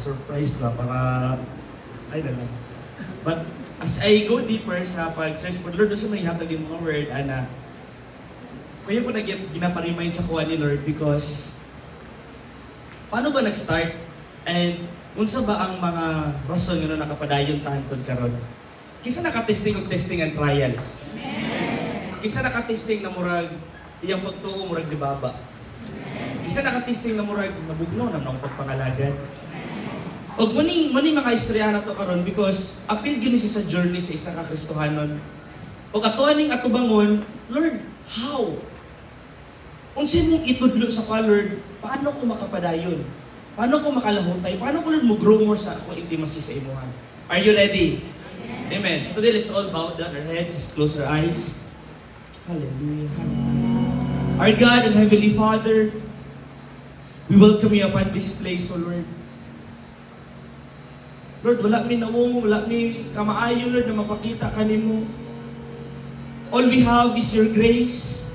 surprise ba para I don't know. But as I go deeper sa pag-search for Lord, doon may hatag yung mga word, ana, kaya ko na ginapa-remind sa kuha ni Lord because paano ba nag-start? And unsa ba ang mga rason nga nakapadayon tahantod karon? Kisa naka-testing og testing and trials. Kisa naka-testing na murag iyang pagtuo murag libaba. Kisa naka-testing na murag nabugno na nang pagpangalagad. Og mani mga istorya na to karon because apil gyud siya sa journey sa isa ka Kristohanon. Og atoaning atubangon, Lord, how? Unsa mong itudlo sa ka, Lord? Paano ko makapadayon? Paano ko makalahutay? Paano ko Lord mo grow more sa akong intimacy sa imuha? Are you ready? Amen. So today let's all bow down our heads, just close our eyes. Hallelujah. Hallelujah. Our God and Heavenly Father, we welcome you upon this place, O Lord. Lord, wala mi naong, wala mi kamaayo, Lord, na mapakita ka nimo. All we have is your grace.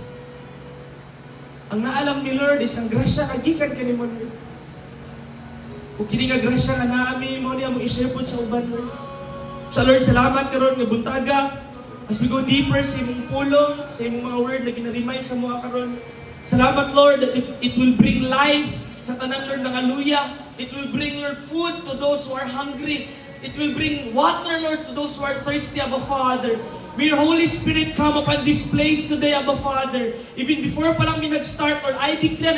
Ang naalam ni Lord is ang grasya kagikan ka nimo, Lord. Kung kini nga grasya nga naami mo niya mong i-share po sa uban, Lord. Sa Lord, salamat karon nga buntaga. As we go deeper sa imong pulong, sa imong mga word na gina-remind sa mga karon. Salamat, Lord, that it will bring life sa tanan, Lord, ng aluya. It will bring, Lord, food to those who are hungry. It will bring water, Lord, to those who are thirsty, Abba Father. May your Holy Spirit come upon this place today, Abba Father. Even before pa lang mi nag-start, Lord, I declare,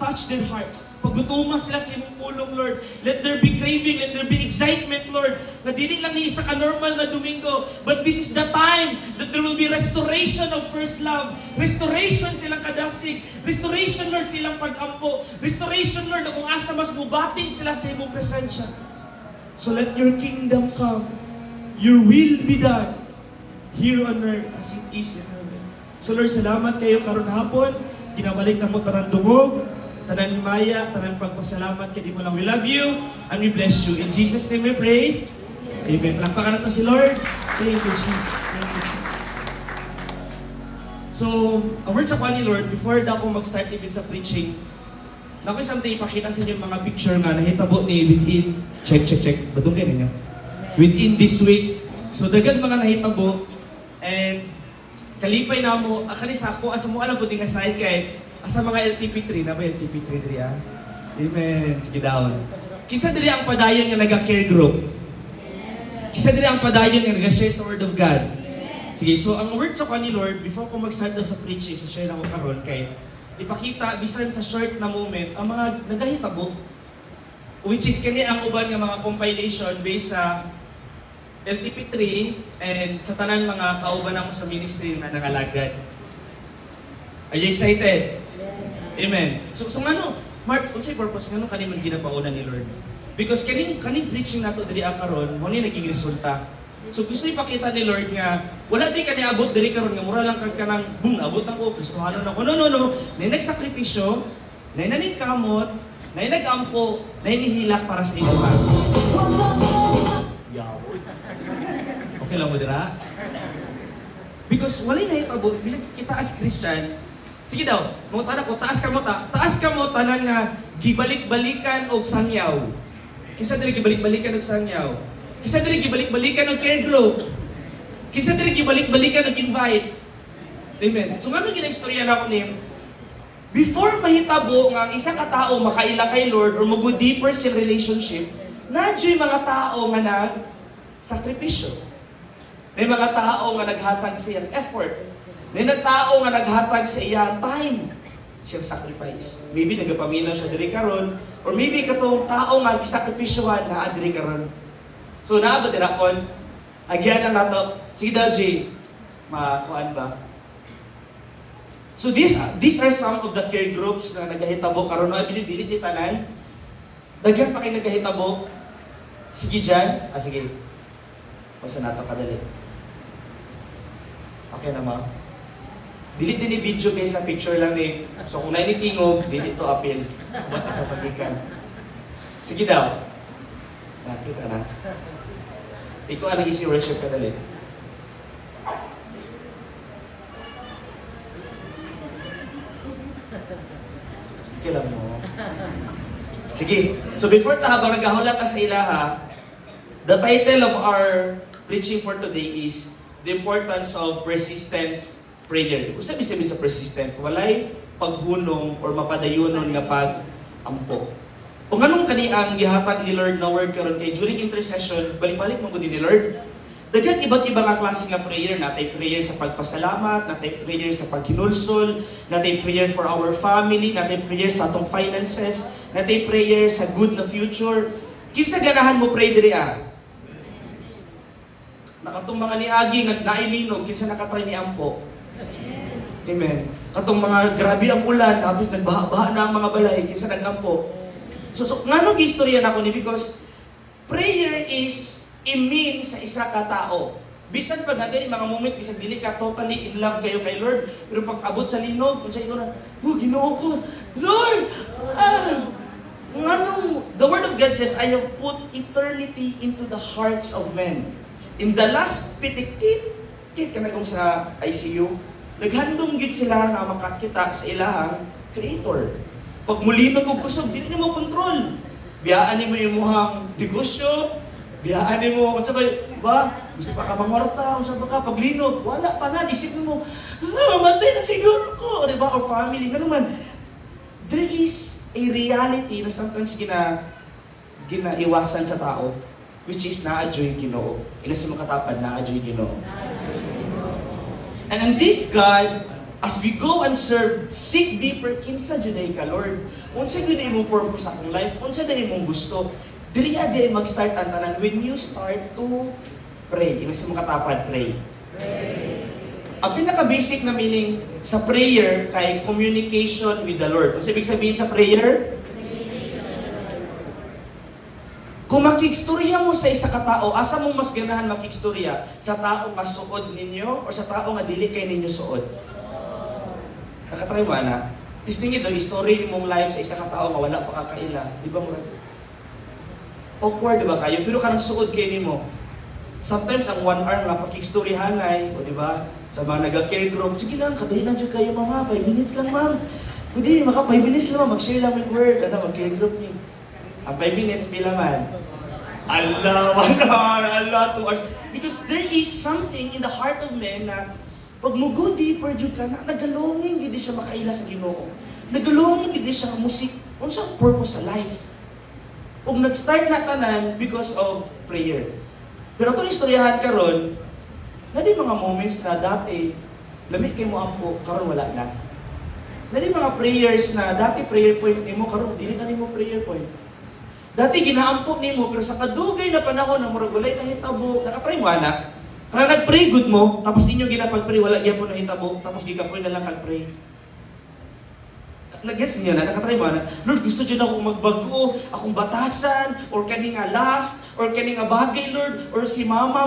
touch their hearts. Pagdutuma sila sa imong pulong, Lord. Let there be craving, let there be excitement, Lord. Na dili lang ni isa ka normal na Domingo, but this is the time that there will be restoration of first love. Restoration silang kadasig. Restoration, Lord, silang pag-ampo. Restoration, Lord, na kung asa mas bubatin sila sa imong presensya. So let your kingdom come. Your will be done here on earth as it is in heaven. So Lord, salamat kayo karon hapon. Ginabalik na mo tanan dungog, tanan himaya, tanan pagpasalamat kay di mo lang. We love you and we bless you. In Jesus' name we pray. Amen. Palakpakan natin si Lord. Thank you, Jesus. Thank you, Jesus. So, ang word sa kwa ni Lord, before na ako mag-start even sa preaching, nakoy something ipakita sa inyo mga picture nga nahitabo ni within, check. Badong kayo ninyo. Within this week. So, dagag mga nahitabo. And kalipay na mo, akali sa ako, asa mo alam po din nga side kay, asa mga LTP3, na ba LTP3 diri ah? Amen. Sige down. Kinsa diri ang padayon nga naga-care group? Kinsa diri ang padayon nga naga-share sa Word of God? Sige, so ang word sa ni Lord, before ko mag-start sa preaching, sa share ako karon kay, ipakita, bisan sa short na moment, ang mga nagahitabo, which is kani ang uban nga mga compilation based sa LTP3 and sa tanan mga kauban namo sa ministry na nangalagad. Are you excited? Yes. Amen. So ngano, Mark, unsay purpose ngano kani man ginapauna ni Lord? Because kaning preaching nato diri karon, mo ni naging resulta. So gusto ipakita ni Lord nga wala di kani abot diri karon nga mura lang kag kanang boom abot nako Kristohano nako. No. Nay nagsakripisyo, nay naningkamot, nay nagampo, nay nihilak para sa iba. Okay lang mo dira? Because walay nahitabo, bisag kita as Christian, sige daw, mga tanan ko, taas ka mo tanan nga gibalik-balikan og sangyaw. Kinsa diri gibalik-balikan og sangyaw? Kinsa diri gibalik-balikan og care group? Kinsa diri gibalik-balikan og invite? Amen. So ngano gina istorya na ko ni before mahitabo nga ang isa ka tawo makaila kay Lord or mo-go deeper sa relationship, nadyo'y mga tao nga nag-sakripisyo. May mga tao nga naghatag sa iyang effort. May mga tao nga naghatag sa iyang time. Siyang sacrifice. Maybe nagapaminaw siya diri karon or maybe katong tao nga gisakripisyohan na diri karon. So naabot dira kon agyan ang nato. Sige daw G. Makuan ba? So these are some of the care groups na nagahitabo karon. No, I believe dili tanan. Daghan pa kay nagahitabo. Sige dyan. Sige. Basta nato kadali. Okay na ma? Dili din video guys sa picture lang ni. So kung naini tingog, dili to appeal. Ba't sa tagikan? Sige daw. Nakita na. Ikaw ang easy worship ka dali. Kailan mo? Sige. So before ta habang nagahulat ta sa ilaha, the title of our preaching for today is The Importance of Persistent Prayer. Kung sabihin sa persistent, walay paghunong or mapadayunon nga pag-ampo. Kung anong kani ang gihatag ni Lord na word karon kay during intercession, balik-balik mo gud ni Lord. Daghang iba't ibang nga klase nga prayer, natay prayer sa pagpasalamat, natay prayer sa paghinulsol, natay prayer for our family, natay prayer sa atong finances, natay prayer sa good na future. Kinsa ganahan mo pray diri Nakatong mga niagi nga nailinog, kinsa nakatry ni ampo? Amen. Katong mga grabe ang ulan, tapos nagbaha-baha na ang mga balay, kinsa nagampo? So nganong istorya nako ni because prayer is imin sa isa ka tao. Bisan pa na gani mga moment bisan dili ka totally in love kayo kay Lord, pero pag abot sa linog unsa ingon Ginoo ko, Lord, nganong the word of God says, I have put eternity into the hearts of men. In the last pitik-tik kanagong sa ICU, naghandom gid sila nga makakita sa ilahang creator. Pag mulinog og kusog, dili nimo kontrol. Biyaan nimo imong negosyo, biyaan nimo unsa ba? Gusto pa ka mangorta, unsa ba ka paglinog? Wala tanan isip nimo, mamatay na siguro ko, di ba? Or family nga naman. There is a reality na sometimes ginaiwasan sa tao, which is naadyoy Ginoo. Ila sa makatapad naadyoy Ginoo. And in this God, as we go and serve, seek deeper kinsa juday ka Lord. Unsa gyud imong purpose sa akong life? Unsa day imong gusto? Dili ade mag-start ang tanan when you start to pray. Ila sa makatapad pray. Ang pinaka-basic na meaning sa prayer kay communication with the Lord. Ano ibig sabihin sa prayer? Kung makikstorya mo sa isa ka tao, asa mo mas ganahan makikstorya? Sa tao nga suod ninyo o sa tao nga dili kay ninyo suod? Nakatry mo na? Tistingin do, story mong life sa isa ka tao nga wala pa kakaila. Di ba mo? Awkward ba kayo? Pero kanang suod kay nimo. Sometimes ang 1 hour nga pakikstoryahanay, o di ba? Sa mga naga-care group, sige lang, kadahin na dyan kayo mama, 5 minutes lang ma'am. Pwede, maka 5 minutes lang ma'am, mag-share lang yung word, mag-care group niyo. 5 minutes, pila man. Allah, 1 hour, Allah, 2 hours. Because there is something in the heart of men na pag mo go deeper jud ka, nagalongin yun siya makaila sa Ginoo. Nagalongin yun siya ka musik. Unsang purpose sa life? Kung nag-start na tanan because of prayer. Pero itong istoryahan karon, na di mga moments na dati, lamig kay mo ampo, karon wala na. Na di mga prayers na dati prayer point nimo, karon dili na nimo prayer point. Dati ginaampo nimo pero sa kadugay na panahon na murag walay nahitabo, nakatry mo ana. Kaya nag-pray good mo, tapos inyo ginapag-pray wala gyapon nahitabo, tapos gigapoy na lang kag-pray. Nag-guess niyo na, nakatry mo ana. Lord, gusto jud ako magbago, akong batasan or kani nga last or kani nga bagay Lord, or si mama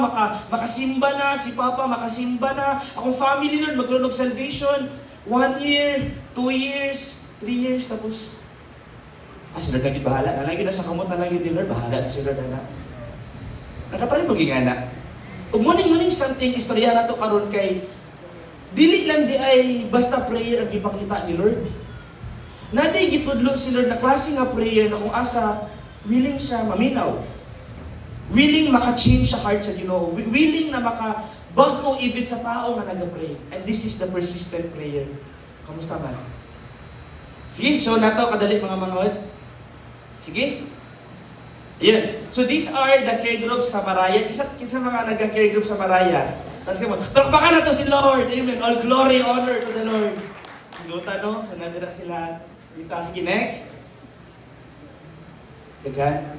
makasimba na, si papa makasimba na, akong family Lord magkaroon og salvation. 1 year, 2 years, 3 years tapos sila kagit bahala na lang yun, nasa kamot na lang yun ni Lord, bahala na sila na. Nakatry mo gingana. Ug muning something istorya na to karon kay dili lang di ay basta prayer ang gipakita ni Lord. Naday gitudlo si Lord na klase nga prayer na kung asa willing siya maminaw. Willing maka-change sa heart sa Ginoo. Willing na maka-bago even sa tao nga naga-pray. And this is the persistent prayer. Kamusta man? Sige, show na to kadali mga mangod. Sige. Ayan. So these are the care groups sa Maraya. Kinsa mga nagka-care group sa Maraya. Tapos kamo, palakpakan na to si Lord. Amen. All glory, honor to the Lord. Duta no? So nadira sila. Dito. Sige, next. Dagan.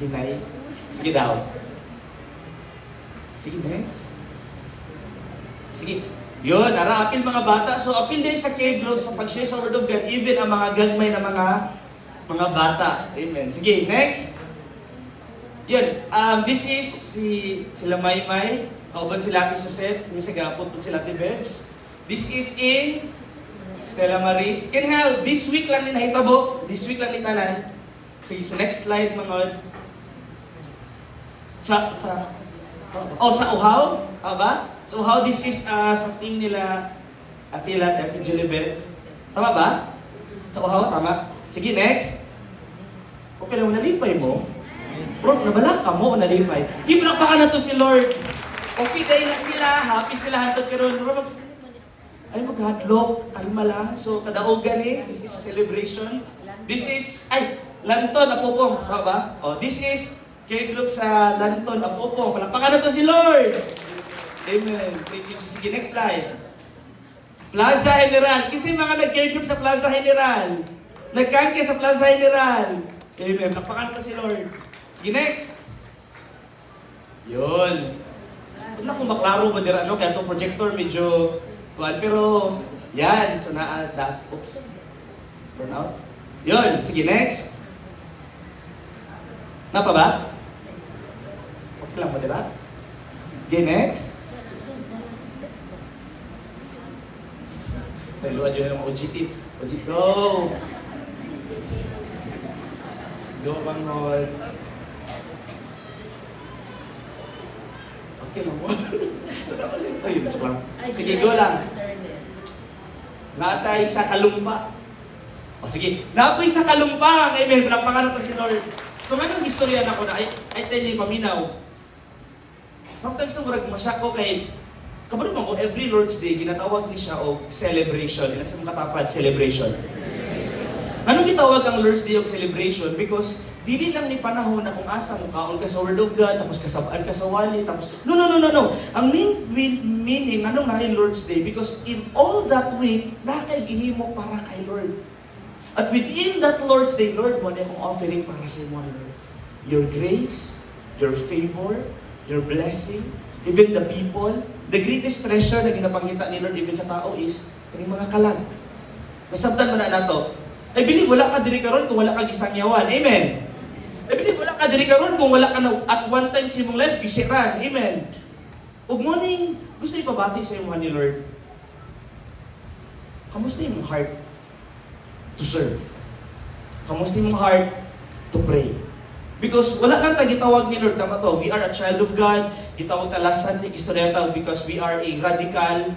Hinay. Sige daw. Sige, next. Sige. Yun, apil mga bata. So, apil din sa care groups sa pag-share sa Word of God, even ang mga gagmay na mga bata. Amen. Sige, next. Yun, this is sila Maymay, kauban sila Ate Suset, may sagapot po sila Ate Bebs. This is in Stella Maris. Can have, this week lang ni nahitabo, this week lang ni tanan. Sige, sa next slide mga sa Uhaw, ba? So how this is sa team nila Atila at Ate Julibet. Tama ba? Sa uhaw, tama? Sige, next. Okay lang, nalipay mo. Bro, nabalak ka mo o nalipay. Gipalakpakan na to si Lord. Okay, dahil na sila, happy sila hantod karon. Bro, ay maghadlok, kalma lang. So, kadaogan this is celebration. This is, Lanton, Apopong, tama ba? This is care group sa Lanton, Apopong. Palakpakan na to si Lord. Amen. Thank you, Jesus. Sige, next slide. Plaza General. Kasi mga nag-care group sa Plaza General. Nagkangke sa Plaza General. Amen. Palakpakan na to si Lord. Sige, next. Yun. Wala kung maklaro ba dira, kaya itong projector medyo kuan, pero yan. So, oops. Burn out. Yun. Sige, next. Napa ba? Okay lang ba, diba? Okay, next. Sa luwa dyan ng OGT. OGT, go! Go, Bangol. Okay lang mo. Ayun, joke lang. Sige, go lang. Natay sa kalumpa. Sige, napoy sa kalumpa. Amen. Palakpakan na to si Lord. So, ngayong istorya na ko na, I tell you, paminaw. Sometimes nung masyak ko kay, kabalo mo, every Lord's Day, ginatawag ni siya o celebration. Nasa mga katapad, celebration. Anong gitawag ang Lord's Day of celebration? Because, dili lang ni panahon na kung asa mo kaon ka sa Word of God, tapos kasabaan ka sa wali, tapos, no. Ang meaning, anong na Lord's Day? Because in all that week, nakagihimo para kay Lord. At within that Lord's Day, Lord, mo na akong offering para sa imo, Lord. Your grace, your favor, your blessing, even the people, the greatest treasure na ginapangita ni Lord even sa tao is kaning mga kalag. Nasabtan mo na nato. I believe wala ka diri karon kung wala ka gisangyawan. Amen. I believe wala ka diri karon kung wala ka na at one time sa imong life gisiran. Amen. Ug mo ning gusto ipabati sa imong ni Lord. Kamusta imong heart to serve? Kamusta imong heart to pray? Because wala lang tayo gitawag ni Lord, tama to, we are a child of God, gitawag talasan ni istoryata because we are a radical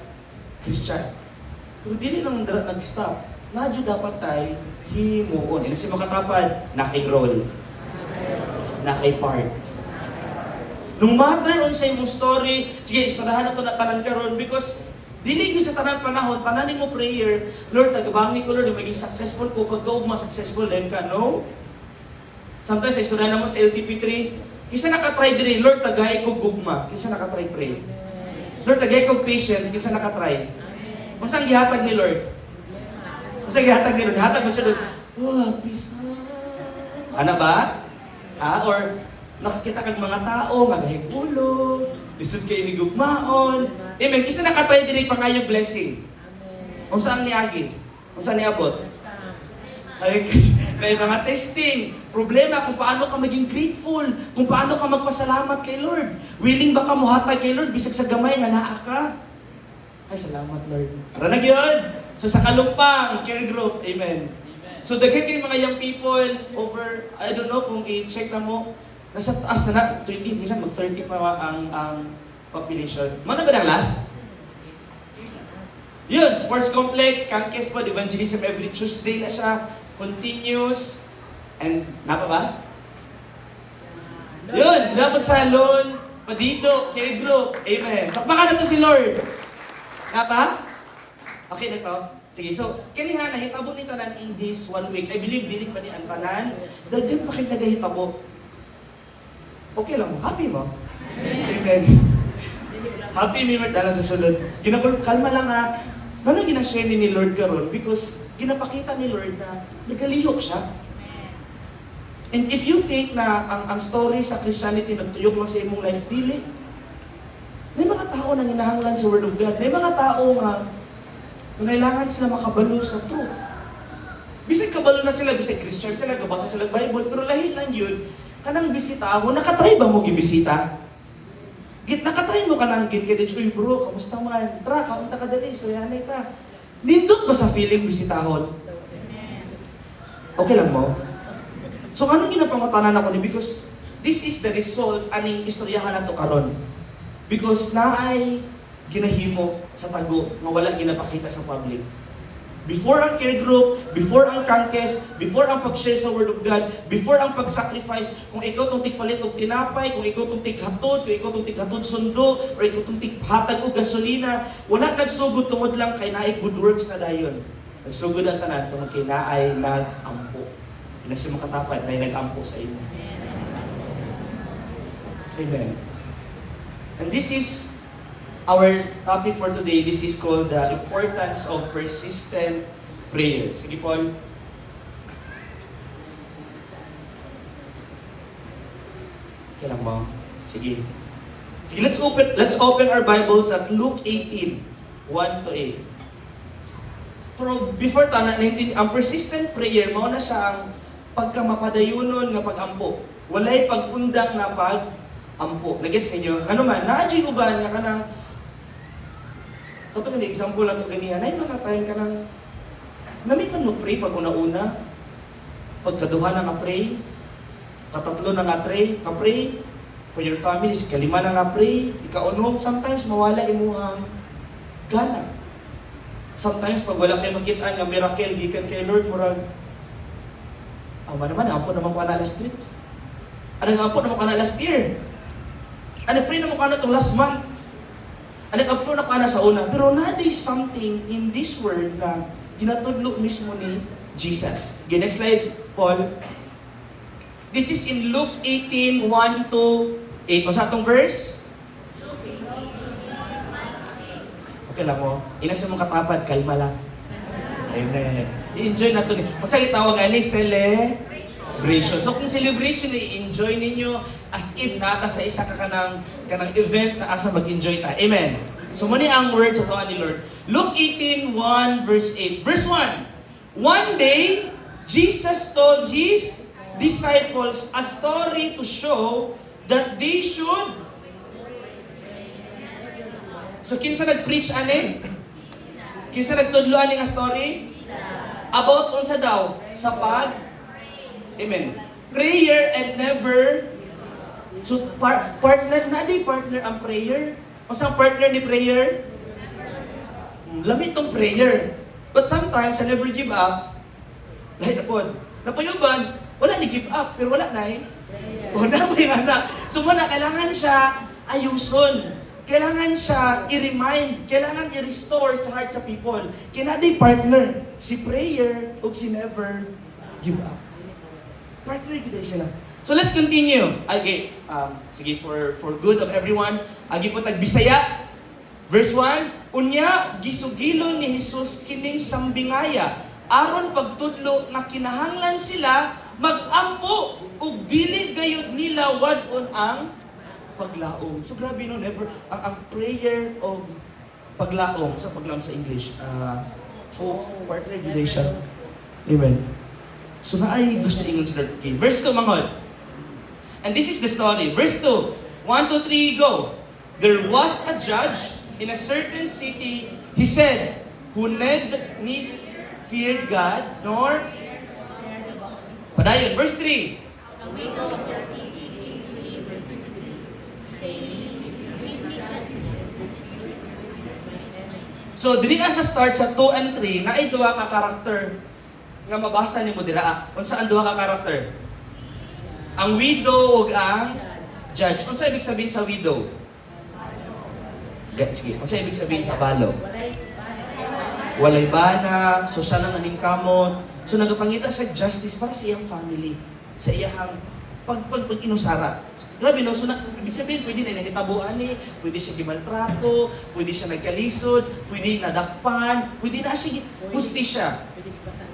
Christian. Pero dili lang nag-stop. Nadyo dapat tayo himuon. Ila si makatapad, nakay-roll. Nakay-part. No matter on sa imong story, sige, istoryahan na to na tanan karon because dili gyud sa tanan panahon, tanan mo prayer, Lord, tagabangi ko Lord, maging successful ko, pagkaugma successful din ka, no? Sometimes sa istorya naman sa LTP3, kisa nakatry diri, Lord, tagay ko gugma, kisa nakatry pray. Lord, tagay ko patience, kisa nakatry. Unsang gihatag ni Lord? Unsang gihatag ni Lord? Hatag mo siya doon, peace. Ana ba? Or nakakita kag mga tao, magahigulo, lisod kayo higugmaon. Amen. Kisa nakatry diri pangayog blessing. Unsang niagi? Unsang niabot? May mga testing, problema kung paano ka maging grateful, kung paano ka magpasalamat kay Lord. Willing ba ka muhatag kay Lord, bisag sa gamay nga naa ka? Ay, salamat Lord. Aranag yun. So sa kalumpang, care group, amen. So daghan kay mga young people, over, I don't know kung i-check na mo, nasa taas na 20, minsan mag-30 pa ang population. Mana ba ng last? Yun, sports complex, campus pod, evangelism every Tuesday na siya. Continuous, and napa ba? Yun, dapat salon, padito, care group, amen. Pakpakan na to si Lord. Napa? Okay na to? Sige, so, kaniha, nahitabo ni tanan in this 1 week. I believe, dinig pa ni ang tanan, dagdag pa kayo nagahitabo. Okay lang mo, happy mo? Amen. Happy me, dalang sa sunod. Kalma lang ha. Ano ginashare ni Lord karon? Because ginapakita ni Lord na nagalihok siya. And if you think na ang story sa Christianity nagtuyok lang sa imong life, dili. May mga tao na hinahanglan sa Word of God. May mga tao nga kailangan sila makabalo sa truth. Bisag kabalo na sila, bisag Christian sila, gabasa sila Bible, pero lahi lang yun, kanang bisita ako, nakatry ba mo gibisita? Nakatry mo ka nang gin-kidage, uy bro, kamusta man? Tara, kaunta ka dali, soyanay ka. Nindot ba sa feeling bisitahon? Okay lang mo? So ano ginapangutanan ako ni? Because this is the result, aning istoryahan na to karon. Because naay ginahimo sa tago, nga wala ginapakita sa public. Before ang care group, before ang kangkes, before ang pag-share sa Word of God, before ang pag-sacrifice, kung ikaw itong tigpalit og tinapay, kung ikaw itong tighatod, kung ikaw itong tighatod sundo, or ikaw itong tighatag og gasolina, wala nagsugod tungod lang kay naay good works na dayon. Nagsugod ang tanan tungod kay naay nag-ampo. Inasi mo katapat na nag-ampo sa imo. Amen. And this is our topic for today. This is called the importance of persistent prayer. Sige, Paul. Kailan mo? Sige. Sige, let's open our Bibles at Luke 18, 1 to 8. Pero before ta, ang persistent prayer, mao na siya ang pagkamapadayonon nga pag-ampo. Walay pag-undang na pag-ampo. Nag-guess ninyo? Ano man, naadjing uban nga kanang katong example lang ito ganihan, ay mga time ka nang namit man mag-pray pag una-una, pagkaduha na nga-pray, katatlo na nga-pray, ka-pray for your family, kalima na nga-pray, ikaunom, sometimes mawala imuhang gana. Sometimes pag wala kayo makitaan nga miracle, gikan kay Lord, murag, naman, ampo naman ko na last week. Ampo naman ko na last year. Pray naman ko na itong last month. Nag-upload na ka na sa una. Pero na-day something in this word na ginatudlo mismo ni Jesus. Okay, next slide, Paul. This is in Luke 18, 1 to 8. O sa atong verse? Okay lang mo. Inasa mong katapad, kalma lang. Amen. I-enjoy na ito. Magsagit tawag ani, celebration. So kung celebration, i-enjoy ninyo as if nata sa isa ka kanang event na asa mag-enjoy ta. Amen. So mani ang word sa tuwa ni Lord. Luke 18, 1 verse 8. Verse 1. One day, Jesus told His disciples a story to show that they should. So kinsa nag-preach ani? Kinsa nagtudlo ani nga story? About unsa daw? Sa pag Amen. Prayer and never. So partner na di partner ang prayer. O sa partner ni prayer? Lamit tong prayer. But sometimes, I never give up. Dahil napod. Napayuban, wala ni give up, pero wala na eh. O na may anak. So wala, kailangan siya ayuson. Kailangan siya i-remind. Kailangan i-restore sa heart sa people. Kinaday partner. Si prayer o si never give up. Partner gid sila. So let's continue. Okay, sige, for good of everyone, agi po tag Bisaya. Verse 1, unya gisugilon ni Jesus kining sambingaya aron pagtudlo nga kinahanglan sila mag-ampo ug dili gayud nila wadon ang paglaom. So grabe no, never ang prayer of paglaom sa English. Hope, partner gid siya. Amen. So naay gusto ingon sa Lord. Okay, verse 2 mangod. And this is the story. Verse 2. 1, 2, 3, go. There was a judge in a certain city, he said, who neither feared God nor padayon. Verse 3. So, dili sa start sa 2 and 3, na ay duha ka karakter nga mabasa ni mo dira. Unsa ang duha ka karakter? Ang widow ug ang judge. Unsa ibig sabihin sa widow? Sige, unsa ibig sabihin sa balo? Walay bana, so siya lang naning kamot. So nagapangita sa justice para sa iyang family, sa iyang pag-inusara. Grabe no, so ibig sabihin pwede na nahitabuan ni, pwede siya gimaltrato, pwede siya nagkalisod, pwede nadakpan, pwede na siya hustisya.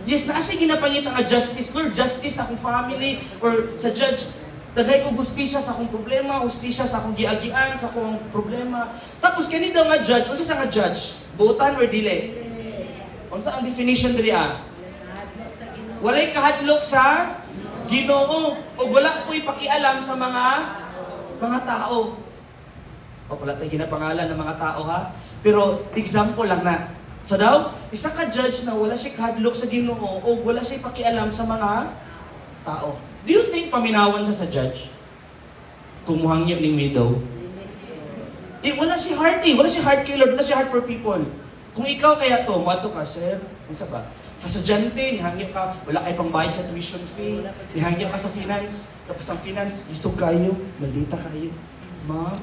Yes, na siya ginapangita nga justice. Lord, justice sa akong family, or sa judge, dagay ko hustisya sa akong problema, hustisya sa akong giagian, sa akong problema. Tapos, kani daw nga judge, unsa sa nga judge? Buotan or dili? Unsa ang definition diri walay kahadlok sa Ginoo, o wala ko'y pakialam sa mga tao. O pala tayo ginapangalan ng mga tao ha? Pero, example lang na. So daw, isa ka judge na wala siya kahadlok sa Ginoo o wala siya pakialam sa mga tao. Do you think paminawan sa judge? Kumuhang niya ng widow? Wala siya heart eh. Wala siya heart killer. Wala siya heart for people. Kung ikaw kaya to, mato ka, sir, unsa ba? Sa estudyante, nihangyo ka, wala kay pangbayad sa tuition fee, nihangyo ka sa finance, tapos ang finance, isog kayo, maldita kayo. Ma'am,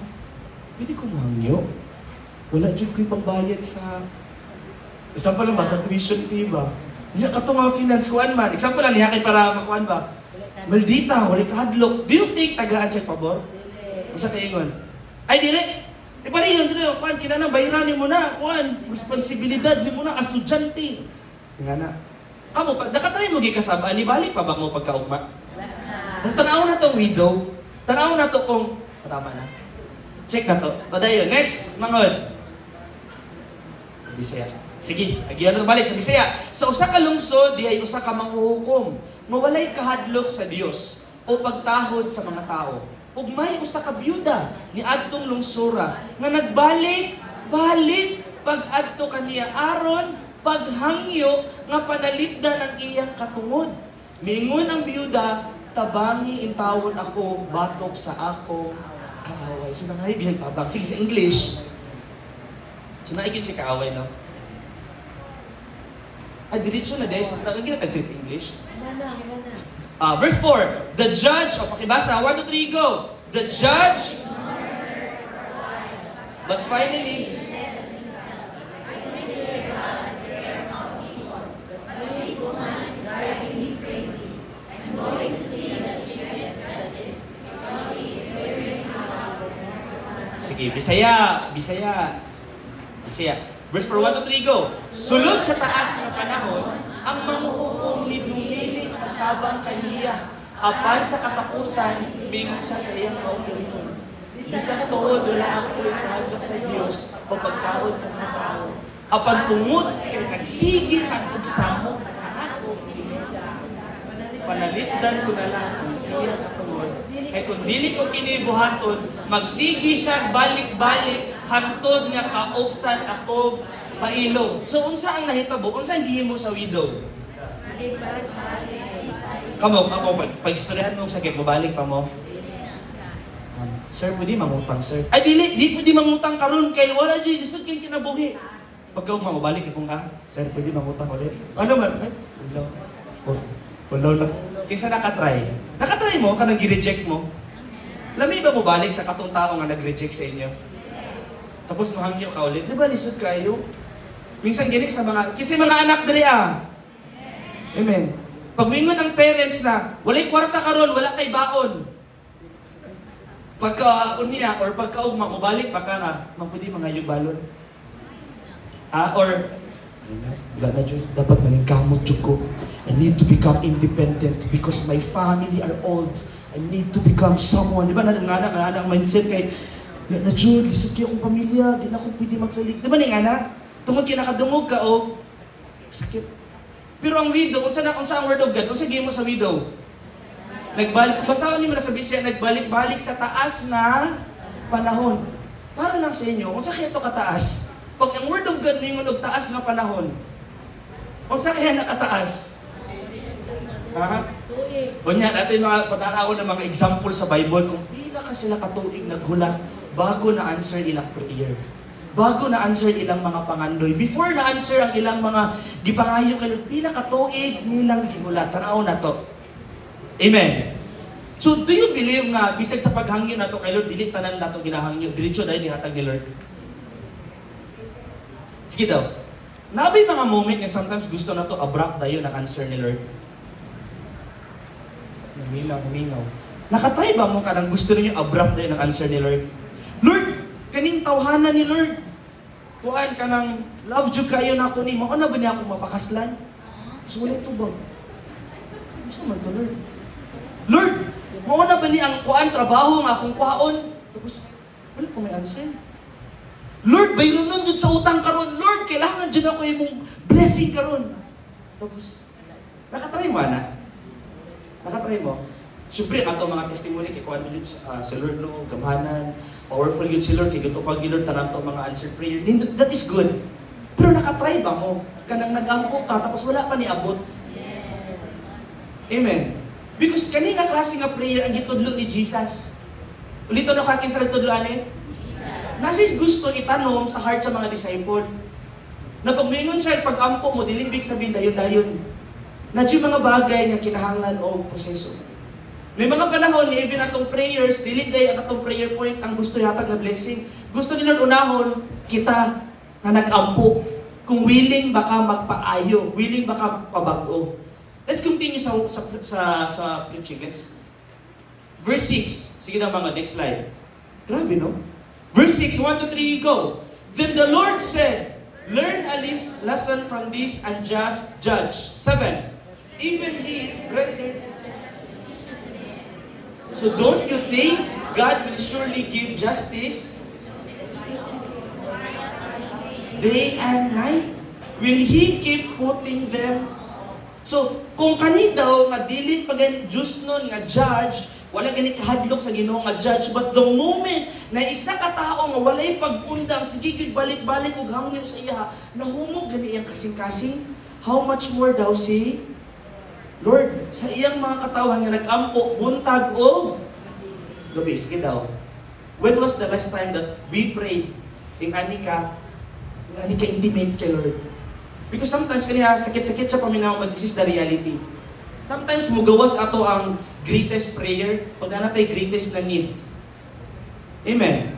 pwede ko mahangyo? Wala dyan ko'y pangbayad sa... Example lang ba, sa tuition fee ba? Niya ka to mga finance, kuan man. Example lang, niya kay para makuan ba? Maldita, wala ka hadlok. Do you think tagaan siya pabor? Masa kaingon? Ay, dili! E pala yun, dili, kuan, kinanang bayranin mo na, kuan, responsibilidad ni mo na, estudyante. Nga na. Kamu, nakatry mo gikasabaan, ni balik pa ba mo pagkaugma? Tapos tanaw na to widow. Tanaw na to kung, tama na. Check na to. Padayon. Next, mangod. Bisaya. Sige, agiyan na balik sa Bisaya. Sa usa ka lungsod, di ay usa ka manghuhukom. Mawalay kahadlok sa Dios o pagtahod sa mga tao. Ug may usa ka byuda ni adtong lungsura nga nagbalik-balik pag-adto kaniya aron paghangyo nga panalipdan ang iyang katungod. Miingon ang byuda, tabangi intawon ako batok sa akong kaaway. So nangay bilang tabang. Sige sa English. So naigid siya kaaway, no? Diretso na des. Nagagin na tag-trip English. Verse 4. The judge, o pakibasa, 1, 2, 3, go. The judge, but finally, he said, sige, Bisaya. Verse 4, 1 to 3, go. Sulod sa taas ng panahon, ang manghuhukom ni dumilit pagtabang kaniya. Apan sa katapusan, mingon siya sa iyang kaugalingon. Bisan tuod, wala ako'y kahadlok sa Diyos o pagtawad sa mga tao. Apan tungod, kay nagsigi at ugsamo, ako, panalitdan ko na lang ang iyang katungod. Kay kung dili ko kinibuhaton, magsigi siya balik-balik, hantod nga kaopsan ako pailog. So, unsa ang nahitabo? Unsa ang gihimo sa widow? Kamo, pag-istoryahan mo sa mabalik pa mo. Sir, pwede mangutang, sir. Ay, di pwede mangutang karon kay wala dyan, lisod kayong kinabuhi. Pagka mabalik kung ka, sir, pwede mangutang ulit. Ano man? Ay, ulaw lang. Kaysa nakatry. Nakatry mo, ka nag-reject mo. Lami ba mo balik sa katong tao nga nag-reject sa inyo? Tapos mahangyo ka ulit. Di ba, lisod kayo? Minsan gini sa mga, kasi mga anak diri Amen. Pag mingon ang parents na, walay kwarta karon, wala kay baon. Pagka-unya or pagka-ugma, mabalik pa ka nga, pwede mga yubalon. Or, wala na dyan, dapat maningkamot dyan ko. I need to become independent because my family are old. I need to become someone. Di ba, nga ang mindset kay, na dyan, lisod kayo akong pamilya, di na ako pwede magsalig. Di ba, nga tungod kayo nakadungog ka, sakit. Pero ang widow, unsa ang word of God? Unsa gihimo sa widow? Nagbalik, basahan niyo na sa Bisaya, nagbalik-balik sa taas na panahon. Para lang sa inyo, unsa kaya ito kataas? Pag ang word of God ningon og taas nga panahon, unsa kaya nakataas? Unya natin mga patanaw ng mga example sa Bible kung pila ka sila katuig naghulat bago na answer ilang prayer. Bago na-answer ilang mga pangandoy. Before na-answer ang ilang mga gipangayo kayo, pila katuig nilang gihulat. Tanaw na to. Amen. So, do you believe nga, bisag sa paghangyo na to kay Lord, dili tanan na to ginahangyo, diretso dahil nihatag ni Lord? Sige daw. Nabay mga moment nga sometimes gusto na to abrupt dayo ng answer ni Lord. Naminaw. Nakatry ba mo ka nang gusto niyo abrupt dayo ng answer ni Lord? Lord, kaning tawhanan ni Lord. Kuan ka ng love jud kayo na ako ni mo. Ano ba niya akong mapakaslan? Sulit to ba? Ano man to, Lord? Lord, mauna ba ni ang kuan trabaho nga akong kuhaon? Tapos, wala pa may answer. Lord, bayron nun dyan sa utang karon. Lord, kailangan dyan ako imong blessing karon. Tapos, nakatry mo, ana? Nakatry mo? Siyempre, ato mga testimony kay kuan dyan sa Lord, no, gamhanan, powerful yun si Lord, kay Gutupag ni Lord, tanan to mga answered prayer. That is good. Pero nakatry ba mo? Kanang nag-ampo ka, tapos wala pa ni abot. Amen. Because kanina klase nga prayer ang gitudlo ni Jesus. Ulito no kakin sa nagtudlo ani? Nasa gusto itanong sa heart sa mga disciple. Na pagmingon siya, pag-ampo mo, dili ibig sabihin dayon-dayon. Na di mga bagay nga kinahanglan o proseso. May mga panahon, even atong prayers, dili day ang atong prayer point ang gusto yatag na blessing. Gusto ni Lord unahon, kita nga nag-ampo. Kung willing baka magpaayo, willing baka pabago. Let's continue sa preaching. Verse 6. Sige na mga, next slide. Grabe, no? Verse 6, 1 to 3, go. Then the Lord said, learn a lesson from this unjust judge. 7. Even he rendered. So don't you think God will surely give justice day and night? Will He keep putting them? So, kung kani daw nga dili pa gani Diyos nun nga judge, wala gani kahadlok sa Ginoo nga judge, but the moment na isa ka tao nga walay pag-undang, sige gid balik-balik ug hangyo sa iya, nahumog gani iyang kasing-kasing, how much more daw si Lord sa iyang mga katawhan nga nag-ampo buntag o gabi. Sige daw. When was the last time that we prayed in Anika intimate kay Lord? Because sometimes kaniya sakit-sakit sa paminaw, but this is the reality. Sometimes mugawas ato ang greatest prayer pag natay greatest na need. Amen.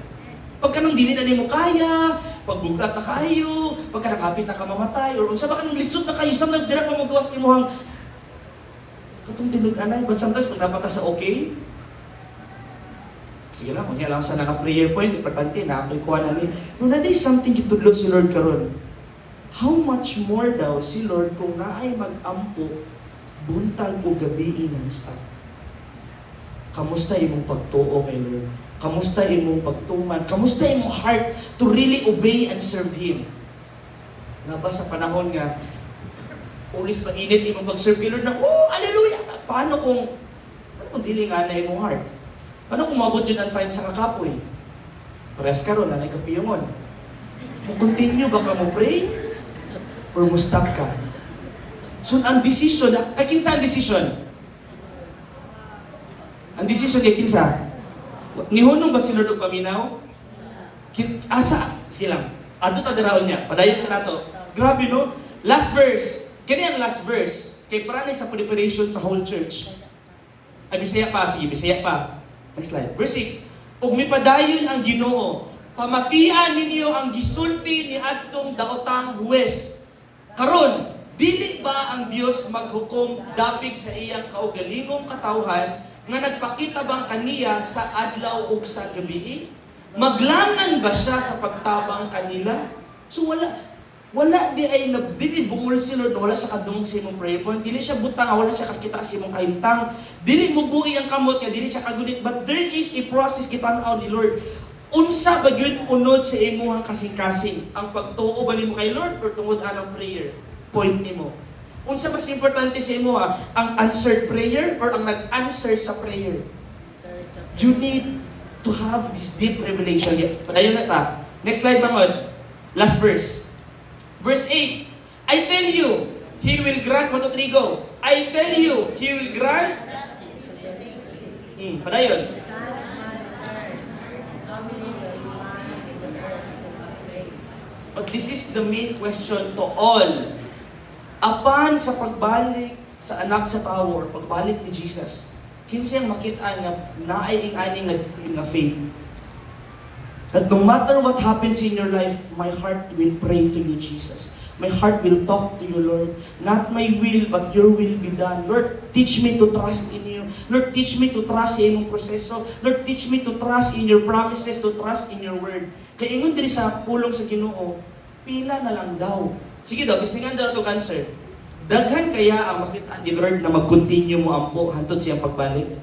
Pagka nang dili na nimo kaya, pagbugat na kayo, pagka nakapit na ka mamatay, or unsa ba ka nang lisod na kayo, sometimes dira pa mugawas imuhang katong tinud-anay, but sometimes kung napata sa okay, sige lang, kung lang sa naka-prayer point, importante, na-apply na ni. Kung na-day something kitudlo si Lord karon, how much more daw si Lord kung naay mag-ampo, buntag o gabi non-stop. Kamusta imong pagtuo kay Lord? Kamusta imong pagtuman? Kamusta imong heart to really obey and serve Him? Nga ba sa panahon nga, ulis mainit imong pag-serve kay Lord na, oh, hallelujah! Paano kung dili nga na imong heart? Paano kung mabot yun ang time sa kakapoy? Pares ka ron, nanay kapiyungon. Continue ba ka mo pray? Or mo stop ka? So, ang decision, kay kinsa ang decision? Ang decision kay kinsa? Nihunong ba si Lord og paminaw? Asa? Sige lang. Ato ta diraon niya. Padayon sa nato. Grabe, no? Last verse. Kani ang last verse. Kay para sa preparation sa whole church. Ay, Bisaya pa. Sige, Bisaya pa. Next slide. Verse 6. Ug mipadayon ang Ginoo, pamatian ninyo ang gisulti ni adtong daotang huwes. Karon, dili ba ang Dios maghukom dapig sa iyang kaugalingong katawhan nga nagpakita bang kaniya sa adlaw ug sa gabi? Maglangan ba siya sa pagtabang kanila? So wala di ay dili bungol si Lord, wala siya kadungog sa imong prayer point, dili siya butang, wala siya kakita sa imong kahimtang, dili mo buhi ang kamot nga, dili siya kagunit, but there is a process kitanaw ni Lord. Unsa ba gyud unod sa imong kasing-kasing? Ang pagtuo ba nimo kay Lord or tungod anang prayer? Point nimo. Unsa mas importante sa imo ang answered prayer or ang nag-answer sa prayer? You need to have this deep revelation. Padayon na ta. Next slide mangod. Last verse. Verse 8. I tell you, He will grant. 1, 2, 3, go. I tell you, He will grant. Padayon. But this is the main question to all. Apan sa pagbalik sa anak sa tao or pagbalik ni Jesus, kinsay ang makita nga naay ing-aning nga faith. That no matter what happens in your life, my heart will pray to you, Jesus. My heart will talk to you, Lord. Not my will, but your will be done. Lord, teach me to trust in you. Lord, teach me to trust sa imong proseso. Lord, teach me to trust in your promises, to trust in your word. Kaya ingon diri sa pulong sa Ginoo, pila na lang daw. Sige daw, tisningan daw itong answer. Daghan kaya ang makita ni Lord na mag-continue mo ampo hantod siyang pagbalik?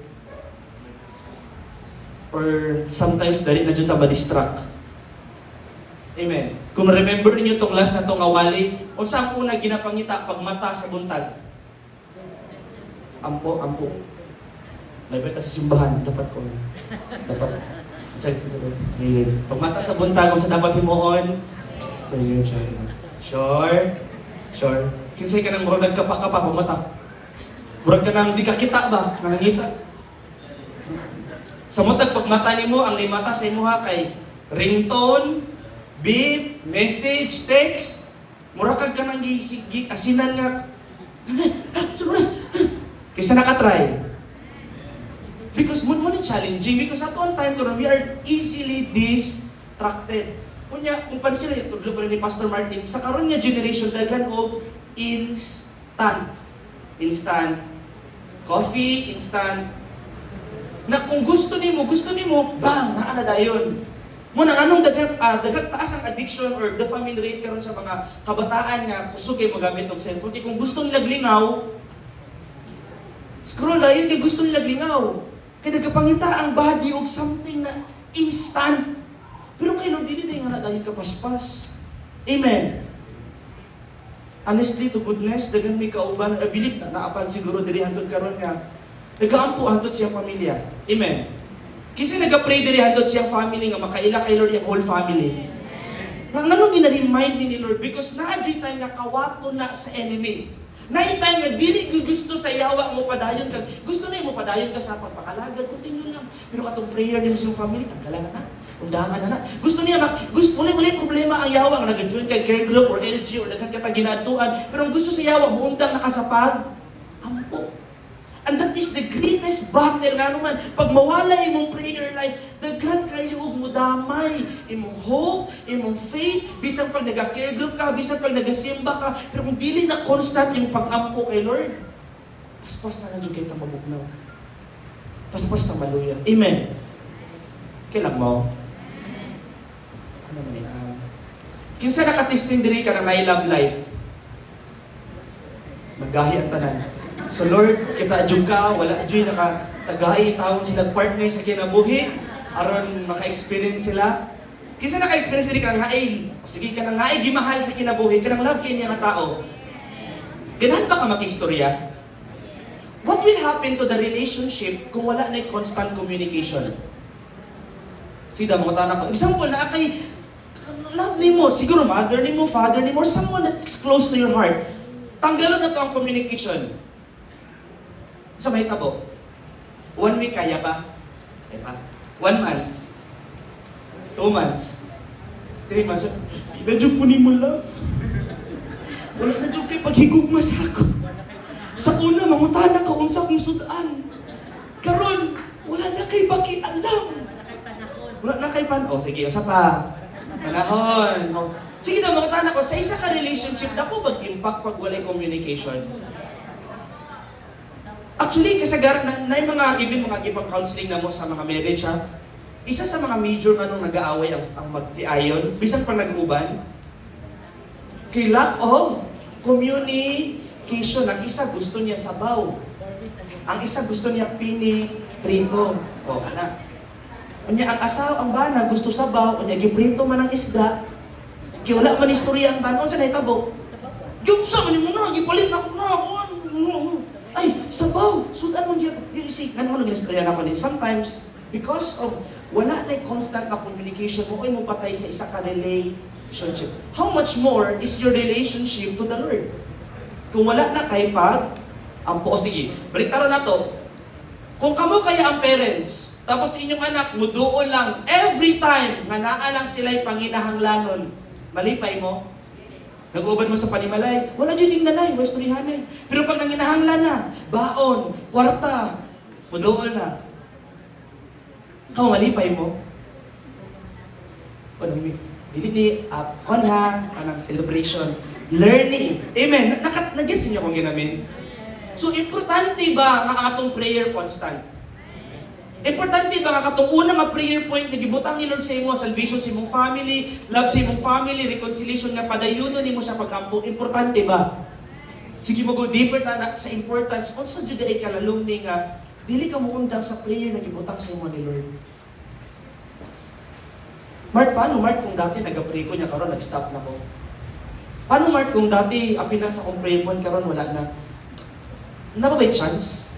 Or sometimes dali na dyan ta ma-distract. Amen. Kung remember niyo itong last na itong awali, unsa ang una ginapangita pagmata sa buntag? Ampo. Labi ta sa simbahan, dapat ko. Dapat. Pagmata sa buntag, unsa dapat himuon? Prayer. Sure. Kinsay ka nang murag nagkapa-kapa pagmata. Murag ka nang di ka kita ba? Nangangita. Sa mutag pagmata nimo ang limata sa imuha kay ringtone, beep, message, text. Murakag ka nang asinan nga. Kaysa nakatry. Because mo challenging. Because at one time, we are easily distracted. Kunya, kung pansin na, tudlo pa rin ni Pastor Martin, sa karon nga generation, dagan og instant. Instant coffee, instant. Na kung gusto nimo, bang, naa na dayon. Muna anong daghang taas ang addiction or dopamine rate karon sa mga kabataan nga kusog kay magamit og cellphone. Kung gusto nila lingaw, scroll dayon kay gusto nila lingaw. Kay nagapangita ang body og something na instant. Pero kay Lord dili nga na dayon kapaspas. Amen. Honestly to goodness, daghang may kauban, I believe na naapad siguro diri hantod karon nga nagaampo hantod siyang pamilya. Amen. Kasi nag-pray diri hantod siyang family nga makaila kay Lord yung whole family. Nganong gina-remind ni Lord because na-adjay time nga kawato na sa enemy. Na-time nga dili gusto sa yawa mo padayon ka. Gusto na mo padayon ka sa pagpakalagad, continue lang. Pero atong prayer niyo sa iyong family, tanggalan na. Undangan na. Gusto niya uli problema ang yawa nga nag-join kay care group or LG or daghan ka ginatuan. Pero ang gusto sa yawa mo undang nakasapag ampo. And that is the greatest battle nga naman. Pag mawala imong prayer life, daghan kayo og mudamay. Imong hope, imong faith, bisan pag nag-care group ka, bisan pag nag-simba ka, pero kung dili na constant yung pag-ampo kay Lord, paspas na lang dyan kayo mabugnaw. Paspas na maluya. Amen. Kailan mo? Ano man yan? Kinsa nakatesting diri ka ng I love life? Nagahi ang tanan. So Lord, kita adjung ka, wala adjung nakatagay tawon sila partner sa kinabuhi, aron maka-experience sila. Kinsa naka-experience diri ka ng naay, sige ka ng naay gimahal sa kinabuhi, kanang love kay niya nga tao. Ganahan ba ka makistorya? What will happen to the relationship kung wala na constant communication? Sida mga tanak ko. Example na kay love ni mo, siguro mother ni mo, father ni mo, or someone that's close to your heart. Tanggalon na to ang communication. Sa may tabo. 1 week kaya pa? Kaya pa. 1 month. 2 months. 3 months. Kinadjok po ni mo, love. Wala na dyan kay paghigugma sa ako. Sa una, mangutana ka unsa kong sudan. Karon, wala na kay baki alam. Wala na kay O sige, usa pa. Panahon. O. Sige daw, mangutana ko, sa isa ka relationship, dako mag-impact pag walay communication? Actually, kasagaran na yung mga, even mga gipang counseling na mo sa mga marriage, ha? Isa sa mga major nga nung nag-aaway ang magtiayon, bisan pa nag-uban, kay lack of communication. Ang isa gusto niya sabaw. Ang isa gusto niya pini-prito. O, kana. Kanya ang asaw, ang bana, gusto sabaw, kanya giprito man ang isda, kaya wala man istorya ang bana, sa naitabo. Yung sa man mo na, gipalit na ako na, ay, sabaw, sudan mo niya. You see, ano nag-istorya na ko din. Sometimes, because of wala na constant na communication mo, ay mo patay sa isa ka relationship. How much more is your relationship to the Lord? Kung wala na kay pag, ampo, sige, baliktaro na to. Kung kamo kaya ang parents, tapos inyong anak, muduo lang, every time, nga naa lang sila'y panginahanglanon, malipay mo, nag-uban mo sa panimalay, wala dyan yung nanay, wala istoryahanay. Pero pag nanginahanglan na, baon, kwarta, muduo na. Kung malipay mo, dili ni konha, kanang celebration, learning. Amen. Nag-gets niyo kung ginamin? So, importante ba nga atong prayer constant? Importante ba nga katong una nga prayer point na gibutang ni Lord sa imo, salvation sa imong family, love sa imong family, reconciliation nga padayunon nimo sa pag-ampo. Importante ba? Sige mo go deeper ta sa importance. Unsa jud ay kalalom ni nga dili ka muundang sa prayer na gibutang sa imo ni Lord. Mark, paano Mark kung dati nag-pray ko niya karon nag-stop na ko? Paano Mark kung dati apil lang sa akong prayer point karon wala na? Na ba may chance?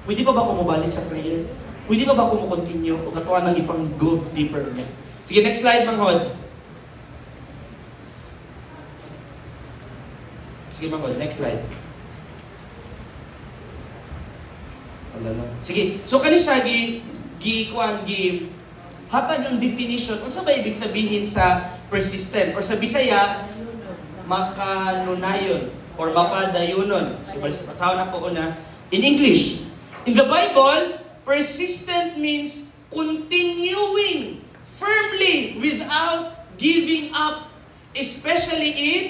Pwede pa ba ako mabalik sa prayer? Pwede pa ba ako mo-continue o katuan ng ipang go deeper niya? Sige, next slide, Manghod. Sige, Manghod, next slide. Wala na. Sige, so kanisa, hatag ang definition. Ano ba ibig sabihin sa persistent? Or sa Bisaya, makanunayon or mapadayunon. So, patawag na ko na in English. In the Bible, persistent means continuing firmly without giving up, especially in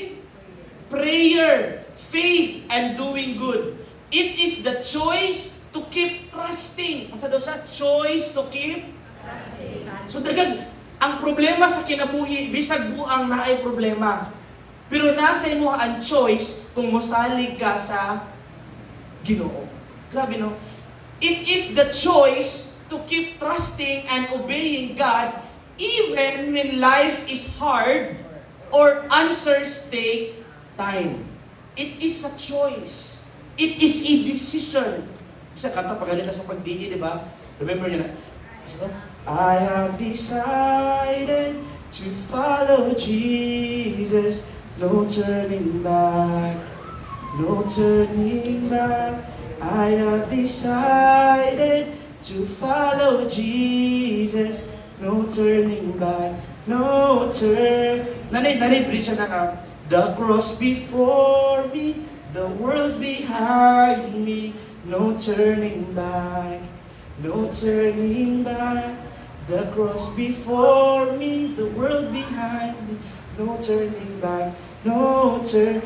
prayer, faith, and doing good. It is the choice to keep trusting. Ang sa daw siya, choice to keep trusting. So dagag, ang problema sa kinabuhi, bisag buang naay problema. Pero nasa imo ang choice kung mosalig ka sa Ginoo. Grabe no? It is the choice to keep trusting and obeying God even when life is hard or answers take time. It is a choice. It is a decision. Sa kanta pagalita sa pagdini, di ba? Remember nyo na? I have decided to follow Jesus. No turning back. No turning back. I have decided to follow Jesus. No turning back. No turn. Nanay, bridge na ka. The cross before me, the world behind me. No turning back. No turning back. The cross before me, the world behind me. No turning back. No turn.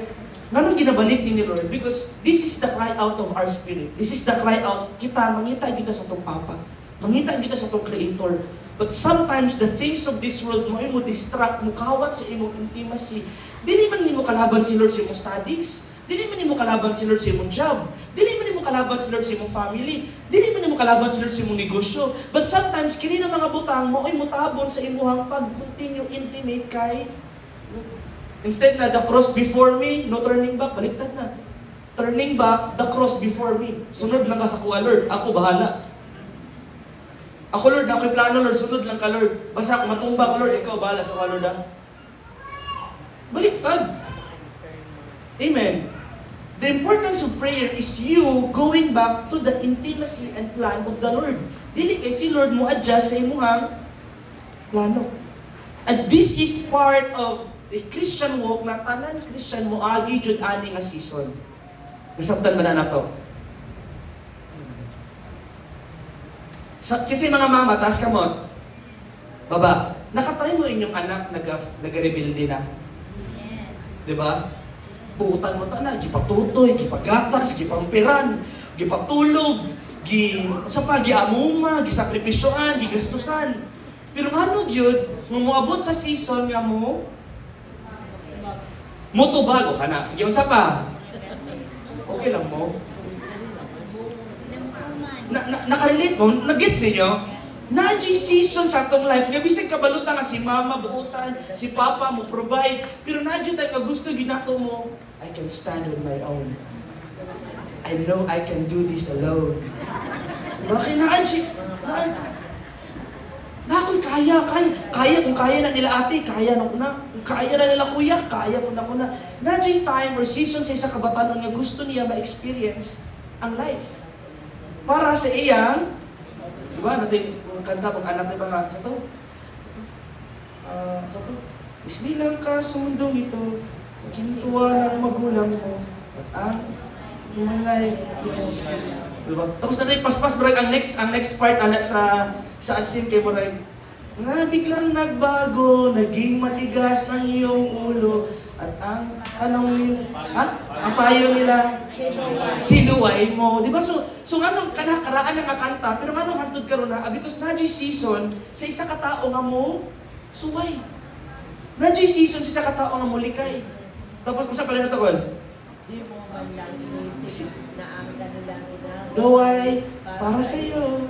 Anong ginabalik ni Lord? Because this is the cry out of our spirit. This is the cry out. Kita, mangita kita sa tong Papa. Mangita kita sa tong Creator. But sometimes the things of this world mo distract mo, kawat sa imong intimacy. Dili man nimo kalaban si Lord sa imong studies. Dili man nimo kalaban si Lord sa imong job. Dili man nimo kalaban si Lord sa imong family. Dili man nimo kalaban si Lord sa imong negosyo. But sometimes kini na mga butang mo ay mutabon sa imong pag-continue intimate kay instead na the cross before me, no turning back, baliktad na. Turning back, the cross before me. Sunod lang ka sa kuha, Lord. Ako bahala. Ako, Lord, ako'y plano, Lord. Sunod lang ka, Lord. Basta ako matumba ko, Lord. Ikaw bahala sa kuha, Lord. Baliktad. Amen. The importance of prayer is you going back to the intimacy and plan of the Lord. Dili kay si Lord mo adjust sa imuhang plano. And this is part of the Christian walk na tanan Christian mo agi jud ani nga season. Nasabtan ba na nato? Kasi mga mama, taas kamot. Baba, nakatry mo inyong anak nag-rebelde na. Yes. Diba? Buutan mo ta na, gipatutoy, gipagatas, gipampiran, gipatulog, giamuma, gisakripisyoan, gigastusan. Pero nga yun, nung moabot sa season nga mo tubago ka na. Sige, unsa pa? Okay lang mo? Nakarelate mo? Nag-gets ninyo? Nandiyo season sa atong life. Nga bisig kabalutan nga si mama, buutan, si papa mo provide. Pero nandiyo tayo nga gusto ginato mo, I can stand on my own. I know I can do this alone. Diba? Nakoy kaya kung kaya na nila ate, kaya na ko na. Kung kaya na nila kuya, kaya ko na. Nandiyo time or season sa isa kabatanon nga gusto niya ma-experience ang life. Para sa iyang, di ba, natin kanta pang anak ni Banga, sa to, isnilang ka sa mundong ito, maging tuwa ng magulang mo, at ang malay, diba? Tapos natin paspas, bro, ang next part, anak sa asin kay Morag, nga biglang nagbago, naging matigas ang iyong ulo, at ang ang payo nila, sinuway mo. Di ba? So anong karaan ng kanta, pero anong hantod karon na? Because nadyo'y season sa isa ka tao nga mo suway. Nadyo'y season sa isa ka tao nga mo likay. Tapos kung sa pala natawal? Di mo man lang inisip na ang kanilang Daway para sa iyo.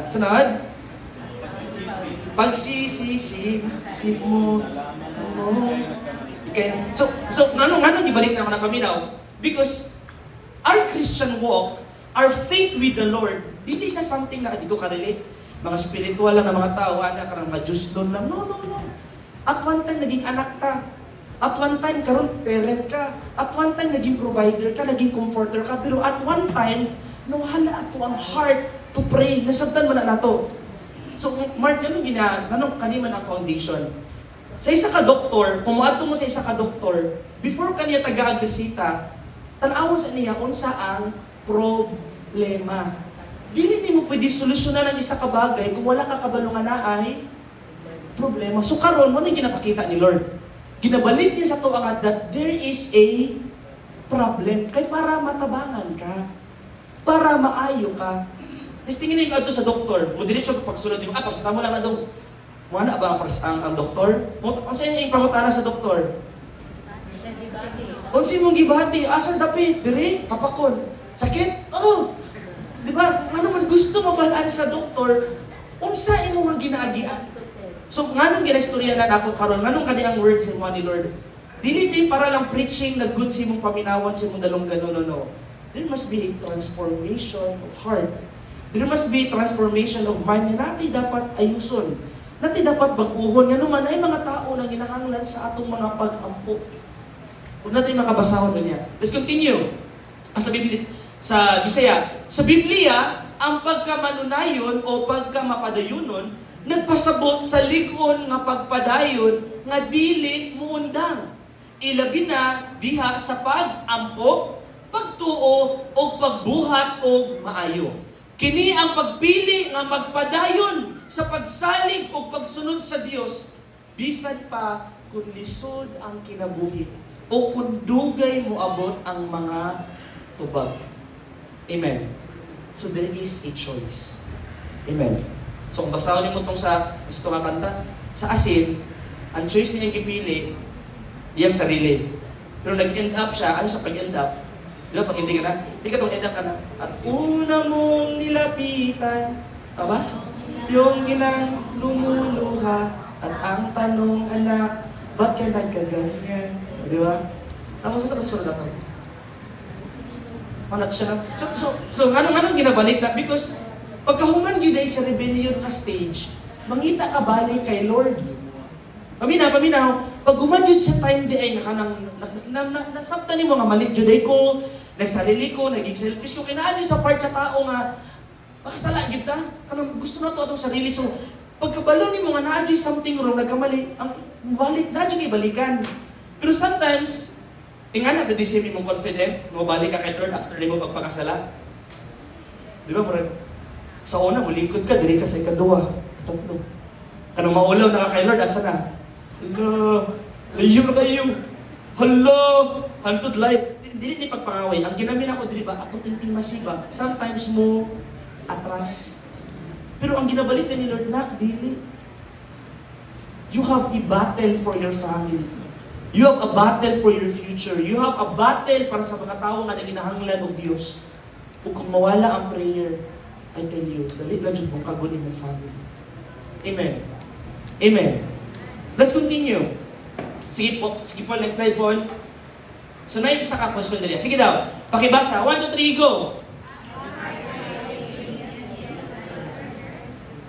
Sunod? Pagsisisip mo. So ngano gibalik na ako nagpaminaw? Because our Christian walk, our faith with the Lord, hindi siya something na di ko ka-relate. Mga spiritual lang na mga tao, anak, karang ma-Diyos doon lang. No. At one time, naging anak ka. At one time, karon parent ka. At one time, naging provider ka, naging comforter ka. Pero at one time, nawala ato ang heart to pray. Nasabtan mo na nato. So, Mark, anong kaniman ang foundation? Sa isa ka doktor, kung moadto mo sa isa ka doktor, before kaniya taga-agresita, tan-awon sa niya unsa ang problema. Dili nimo pwede solusyonan ang isa ka bagay kung wala ka kabalungan na ay problema. So karon mo ni ginapakita ni Lord. Ginabalik niya sa tuwa that there is a problem kay para matabangan ka, para maayo ka. Tapos tingin niyo sa doktor, mo diretso pagsulod mo, pagsunod mo lang na daw. Wala ba ang doktor? Ang sa yung pangutana sa doktor? Unsa imong gibati? Asa dapit? Dire? Kapakon? Sakit? Oo. Di ba? Ano man gusto mabalaan sa doktor, unsa imong ginaagian? So, nganong ginaistorya na nako karon? Nganong kadi ang words mo ni Lord? Dili din para lang preaching na good sa imong paminawan sa imong dalunggan, no. There must be a transformation of heart. There must be transformation of mind na natin dapat ayuson. Natin dapat baguhon. Nga naman ay mga tao na ginahanglan sa atong mga pag-ampo. Huwag natin makabasahon niya. Let's continue. Sa Bisaya. Sa Biblia, ang pagkamanunayon o pagkamapadayonon, nagpasabot sa ligon nga pagpadayon nga dili muundang. Ilabi na diha sa pag-ampo, pagtuo o pagbuhat o maayo. Kini ang pagpili nga magpadayon sa pagsalig o pagsunod sa Dios, bisan pa kung lisod ang kinabuhi o kung dugay moabot ang mga tubag. Amen. So there is a choice. Amen. So kung basahon mo itong sa gusto nga kanta, sa asin, ang choice niya yung gipili, iyang sarili. Pero nag-end up siya, ano sa pag-end up? Di ba, pag hindi ka na, hindi ka itong end up ka na. At una mong nilapitan, tama? Yung inang lumuluha, at ang tanong anak, ba't ka nagkaganyan? Di ba? Tapos sa susunod ako. Manat siya na. So anong ginabalik na? Because pagkahuman yun ay sa rebellion na stage, mangita ka balik kay Lord. Paminaw, pag human yun sa time di ay nasabtan ni mo nga mali juday ko, nagsarili ko, naging selfish ko, kinaadyo sa part sa tao nga, makasala yun ta. Kanang gusto na to atong sarili. So, pagkabalo ni mo nga naadyo something wrong, nagkamali, ang balik, naadyo kay balikan. Pero sometimes, ingana ba di siya mong confident, mabalik ka kay Lord after ni mo pagpakasala? Di ba, murag? Sa una, mulingkod ka, diri ka sa ikaduwa, katatlo. Kanang maulaw na ka kay Lord, asa na? Hala, layo na kayo. Hala, hantod life. Dili ni pagpangaway. Ang ginamin ako, dili ba, atong intimacy ba? Sometimes mo atras. Pero ang ginabalik ni Lord, nak, dili. You have a battle for your family. You have a battle for your future. You have a battle para sa mga tao nga naginahanglan og Dios. Ug kung mawala ang prayer, I tell you, dali na jud mong kagon imong family. Amen. Amen. Let's continue. Sige po, next slide po. So na isa ka question dali. Sige daw. Pakibasa. 1, 2, 3, go.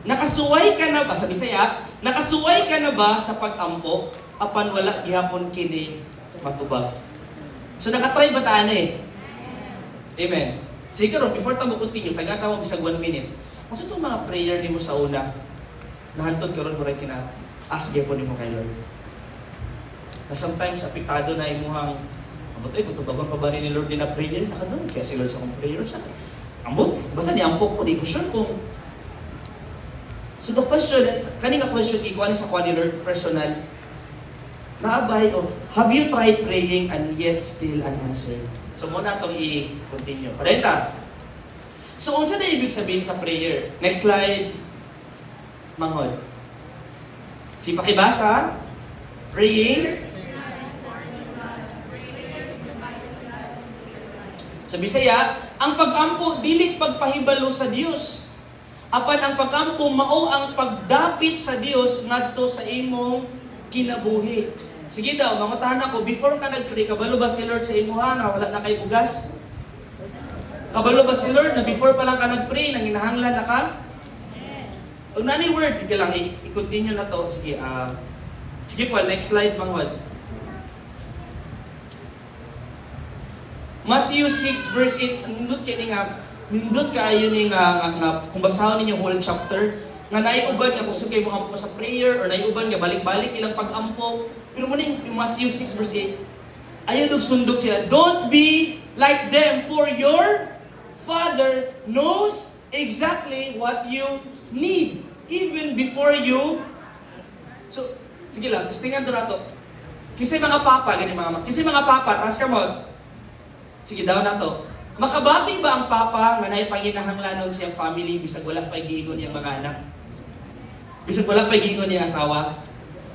Nakasuway ka na ba sa Bisaya? Nakasuway ka na ba sa pag-ampo apan wala gihapon kini matubag? So nakatry ba taan eh? Amen. Sige karon before ta mo continue, taga-tawa bisag 1 minute. Unsa tong mga prayer nimo sa una? Nahantod karon mo ray kina ask gyapon nimo kay Lord. Na sometimes apektado na imuhang ambot ay tubagon pa ba ni Lord din na prayer? Nakadon kaya si Lord sa kong prayer sa ambot. Basta ni ampok ko di ko sure kung. So the question, kaninga question ikuan sa kuan ni Lord personal. Naabay o have you tried praying and yet still unanswered? So muna itong i-continue. Parenta. So unsa na ibig sabihin sa prayer? Next slide. Mangod. Si pakibasa. Praying. Sa Bisaya, ang pag-ampo dili pagpahibalo sa Dios. Apan ang pag-ampo mao ang pagdapit sa Dios ngadto sa imong kinabuhi. Sige daw, mangutahan ako, before ka nag-pray, kabalo ba si Lord sa imuha nga wala na kay bugas? Kabalo ba si Lord na before pa lang ka nag-pray, nang inahanglan na ka? Ang nanay word, hindi lang, i-continue na to. Sige, sige po, next slide, Manghod. Matthew 6 verse 8, nindot kayo nga, nindot kayo ni nga, kung basahon ninyo whole chapter, nga naiuban nga gusto kay mo ampo sa prayer or naiuban nga balik-balik ilang pag-ampo. Pero mo yung Matthew 6 verse 8, ayaw dog sundot sila. Don't be like them, for your Father knows exactly what you need even before you. So, sige lang, testingan doon nato. Kasi mga papa, ganyan mga papa, taas ka mo. Sige daw na to. Makabati ba ang papa nga naipanginahanglanon siyang family bisag wala pa giingon niyang mga anak? Bisag wala pa giingon niyang asawa?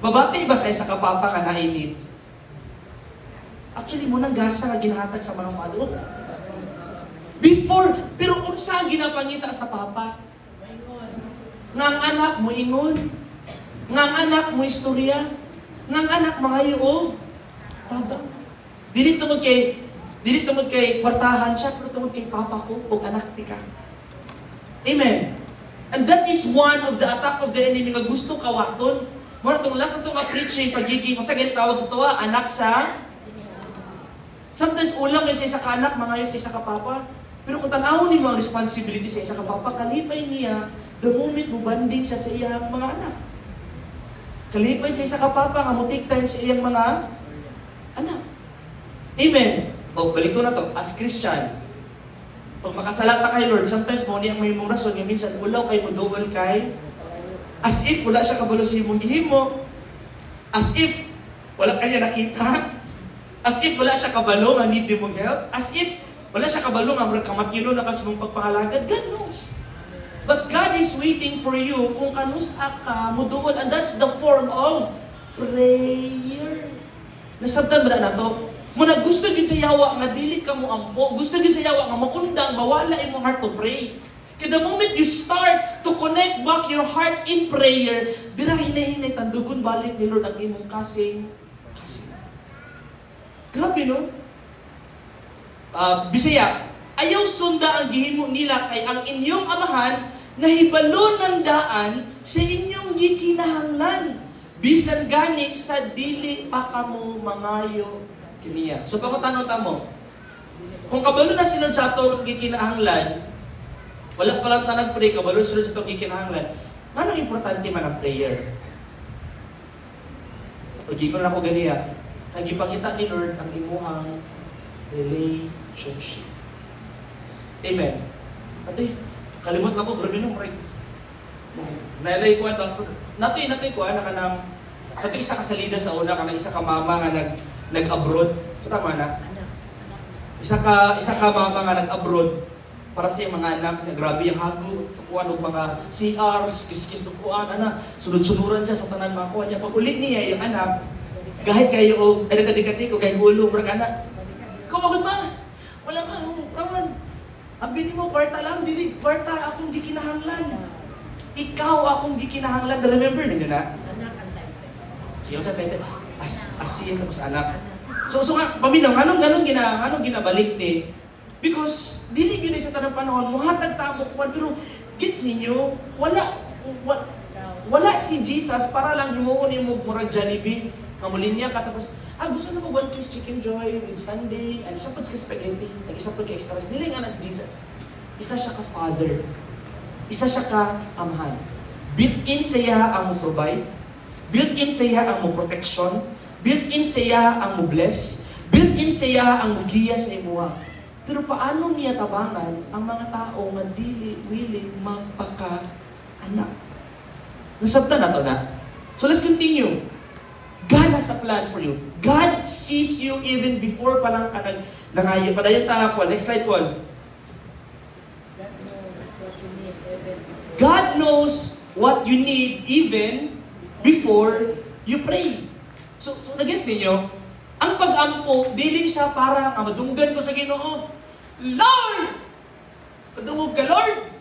Mabati ba sa isa ka papa nga nainit? Actually, mo nang gasa nga ginahatag sa mga father. Before, pero unsa ang ginapangita sa papa? Nga ang anak mo ingon. Nga ang anak mo istorya. Nga ang anak mga iyo. Tabang. Dili tungod kay kwartahan siya, pero tungod kay papa ko o anak ti ka. Amen. And that is one of the attack of the enemy nga gusto kawaton. Muna itong last na itong preaching, pagiging, kung sa ganit tawag sa tuwa, anak sa... Sometimes ulang kayo sa isa ka anak, mga yun sa isa ka papa. Pero kung tanawin niyo ang responsibility sa isa ka papa, kalipay niya, the moment mo banding siya sa iyang mga anak. Kalipay sa isa ka papa, nga mo take time sa iyang mga anak. Amen. O, balik ko na to, as Christian, pag makasalata kay Lord, sometimes mo niyang may mong rason, yung minsan ulaw kay mo duwal kay, as if wala siya kabalo sa imong gihimo, as if wala kanya nakita, as if wala siya kabalo nga need mo help, as if wala siya kabalo nga murag kamatyuno na kas mong pagpangalagad. God knows. But God is waiting for you kung kanusa ka mo duol, and that's the form of prayer. Nasabtan ba na to? Muna gusto gid sa yawa nga dili ka mo ampo, gusto gid sa yawa nga maundang mawala imong heart to pray. Kaya the moment you start to connect back your heart in prayer, dira hinahinay tandugon balik ni Lord ang imong kasing. Grabe no? Bisaya, ayaw sunda ang gihimo nila kay ang inyong amahan nahibalo ng daan sa inyong gikinahanglan. Bisan gani sa dili pa kamo mangayo kiniya. So pangutanong mo, kung kabalo na sinod sa atong gikinahanglan, wala pa lang tanag pray, kabalo sinod sa atong gikinahanglan, anong importante man ang prayer? Pag-igon na ako ganiya, nagipangita ni Lord ang imuhang relationship. Amen. Ate, kalimot lang ko, grabe nung right. Nailay ko, natoy ko, nato isa ka salida sa una, kanang isa ka mama nga nag-abroad. So, tama na? Isa ka mama nga nag-abroad para sa iyang mga anak, na grabe yung hago, tukuan og mga CRs, kiskis tukuan, sunod-sunuran siya sa tanan mga kuha niya. Pag uli niya yung anak, kahit kayo o, ay nagkadikati ko, kahit ulo, marang anak. Kumagod ba? Wala ka, kawan. Abinin mo, kwarta lang, dili, kwarta akong gikinahanglan. Ikaw akong gikinahanglan. Remember ninyo na? Siya sa pwede, asiyan na sa anak. So nga, paminaw, anong ginabalik ni? Because, dili yun sa tanang panahon, muhatag tamo kuwan, pero gets ninyo, wala si Jesus para lang himuon mo murag Jollibee, mamulinya ka, tapos, gusto na mo one piece chicken joy with Sunday, isa pa ka spaghetti, isa pa ka extras, dili nga na si Jesus. Isa siya ka father, isa siya ka amahan. Built-in sa iya ang mo provide, built-in sa iya ang mo protection, built-in sa iya ang mo bless, built-in sa iya ang mo giya sa imuha. Pero paano niya tabangan ang mga tao nga dili willing magpaka-anak? Nasabtan na to na. So let's continue. God has a plan for you. God sees you even before pa lang ka nangayo. Padayon ta po. Next slide po. God knows what you need even before you pray. So nag-guess ninyo, ang pag-ampo, dili siya para madunggan ko sa Ginoo. Lord! Kadungog ka, Lord!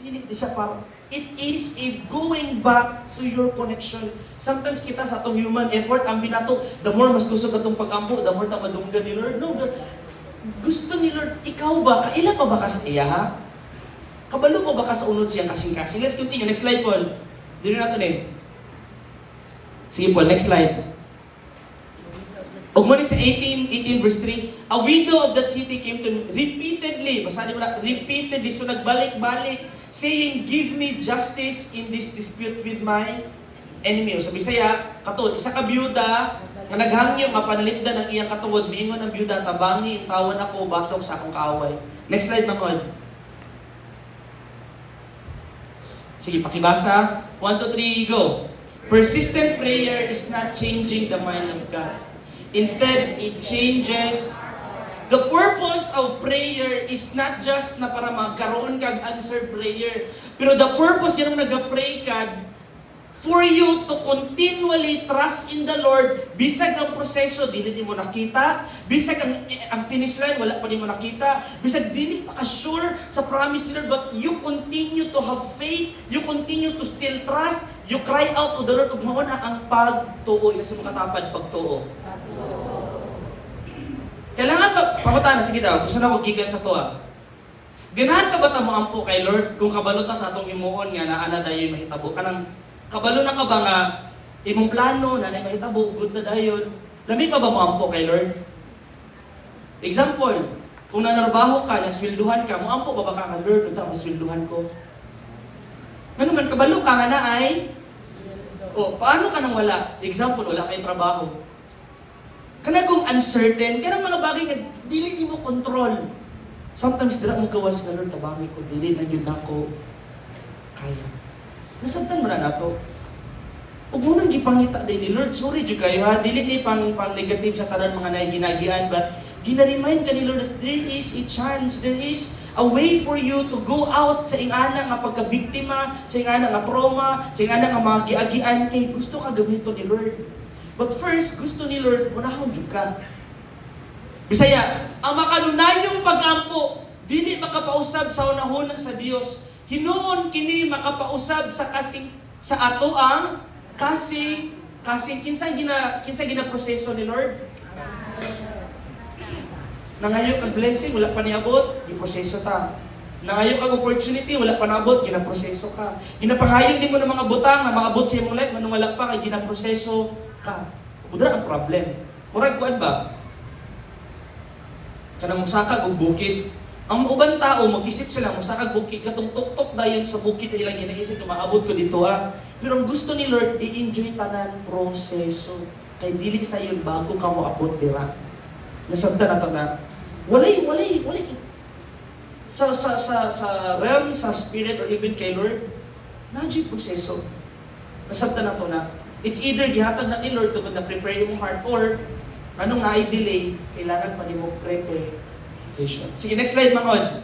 Dili siya para. It is a going back to your connection. Sometimes kita sa atong human effort, ang binato, the more mas gusto ka itong pag-ampo, the more ta madunggan ni Lord. No, gusto ni Lord, ikaw ba? Kaila pa ba ka sa iya, ha? Kabalo pa ba ka sa unod siyang kasing-kasing? Let's continue. Next slide, Paul. Dito natin eh. Sige, Paul. Next slide. Ugmani sa 18 verse 3, a widow of that city came to me repeatedly, basahin mo na, repeatedly, so nagbalik-balik saying, "Give me justice in this dispute with my enemy." O sa Bisaya, katon, isa ka byuda, nga naghangyo, nga panalipdan ang iyang katuwod, miingon ang byuda, "Tabangi, tawon ako, batok sa akong kaaway." Next slide, mangod. Sige, pakibasa. 1, 2, 3, go. Persistent prayer is not changing the mind of God. Instead, it changes. The purpose of prayer is not just na para magkaroon kag answered prayer. Pero the purpose niya nung nag-pray ka, for you to continually trust in the Lord, bisag ang proseso, dili mo nakita, bisag ang finish line, wala pa mo nakita, bisag dili pa ka-sure sa promise ni Lord, but you continue to have faith, you continue to still trust, you cry out to the Lord, ug mao na ang pagtuo, ina sa mga katapad, pagtuo. Kailangan ba, pangutana, sige daw, gusto na ko gigan sa tuwa. Ganahan ka ba ta mo ampo kay Lord, kung kabalo ta sa atong himuon nga naa na dayon mahitabo, kanang kabalo na ka ba nga imong plano na mahitabo, good na dayon, lami pa ba mo ampo kay Lord? Example, kung nanarbaho ka, naswelduhan ka, mo ampo ba ka nga Lord, unta maswelduhan ko? Ano man, kabalo ka nga na ay, paano ka nang wala? Example, wala kay trabaho. Kanagong uncertain, kanang mga bagay nga dili mo control. Sometimes dira mo gawas nga Lord, tabangi ko, dili na gyud nako kaya. Nasabtan mo na nato. Ug mo nang gipangita din ni Lord, sorry jud kayo ha, dili ni pang negative sa tanan mga nay ginagian, but gina-remind ka ni Lord that there is a chance, there is a way for you to go out sa ingana nga pagkabiktima, sa ingana nga trauma, sa ingana nga mga giagian, kay gusto ka gamito ni Lord. But first, gusto ni Lord, unahon jud ka. Bisaya, ang makanunayong pag-ampo, dili makapausab sa unahonan sa Dios. Hinuon kini makapausab sa kasing sa ato ang kasing kinsa gina proseso ni Lord. Nangayo kag blessing, wala pa niabot, giproseso ta. Nangayo kag opportunity, wala pa naabot, ginaproseso ka. Ginapangayo nimo ng mga butang na maabot sa imong life, manung wala pa kay ginaproseso ka. Udra ang problem. Murag kuan ba? Kanang musakag og bukid. Ang uban tao, mag-isip sila, musakag bukid, katong tuktok dayon sa bukid na ilang ginaisip, maabot ko dito ha. Pero ang gusto ni Lord, i-enjoy tanan proseso. Kay dili sa yun bago ka mo abot dira. Nasabta na to na, walay, sa realm, sa spirit, or even kay Lord, nadyo proseso. Nasabta na to na, it's either gihatag na ni Lord tugod na prepare yung heart, or anong na-delay, kailangan pa ni mo prepare. Sige, next slide, mangod.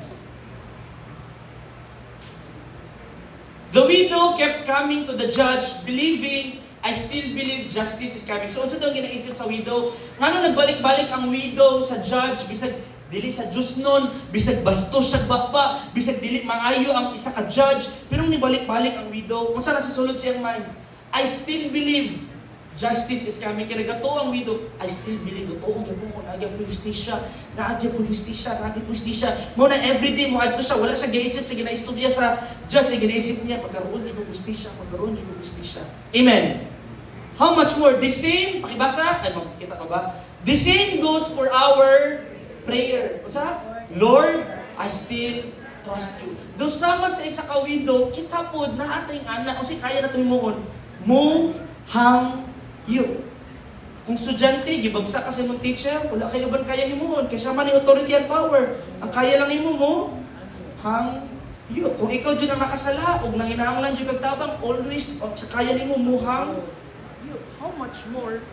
The widow kept coming to the judge, believing, I still believe justice is coming. So, unsa daw ginaisip sa widow? Ngano nagbalik-balik ang widow sa judge, bisag dili sa Diyos nun, bisag bastos siya bakba, bisag dili mangayo ang isa ka judge, pero ni balik-balik ang widow. Unsa na sa sulod siyang mind? I still believe justice is coming. Kaya nagato ang widow, I still believe, gatoong gyapon ko, naagya po justisya, naagya po justisya. Mo na everyday mo adto siya, wala siya giisip sa ginaistorya sa judge, ginaisip niya, magkaroon din ko justisya. Amen. How much more? The same, pakibasa, ay makikita ka ba? The same goes for our prayer. Unsa? Lord, I still trust you. Do sama sa isa ka widow, kita pod na ating anak, o si kaya na ito himuon, mo hang you. Kung estudyante, gibagsa ka sa imong teacher, wala kayo ban kaya himuon, kaya siya man yung authority and power. Ang kaya lang himo mo, hang you. Kung ikaw dyan ang nakasala, o nanginahanglan dyan kagtabang, always, sa kaya nimo mo hang you. How much more,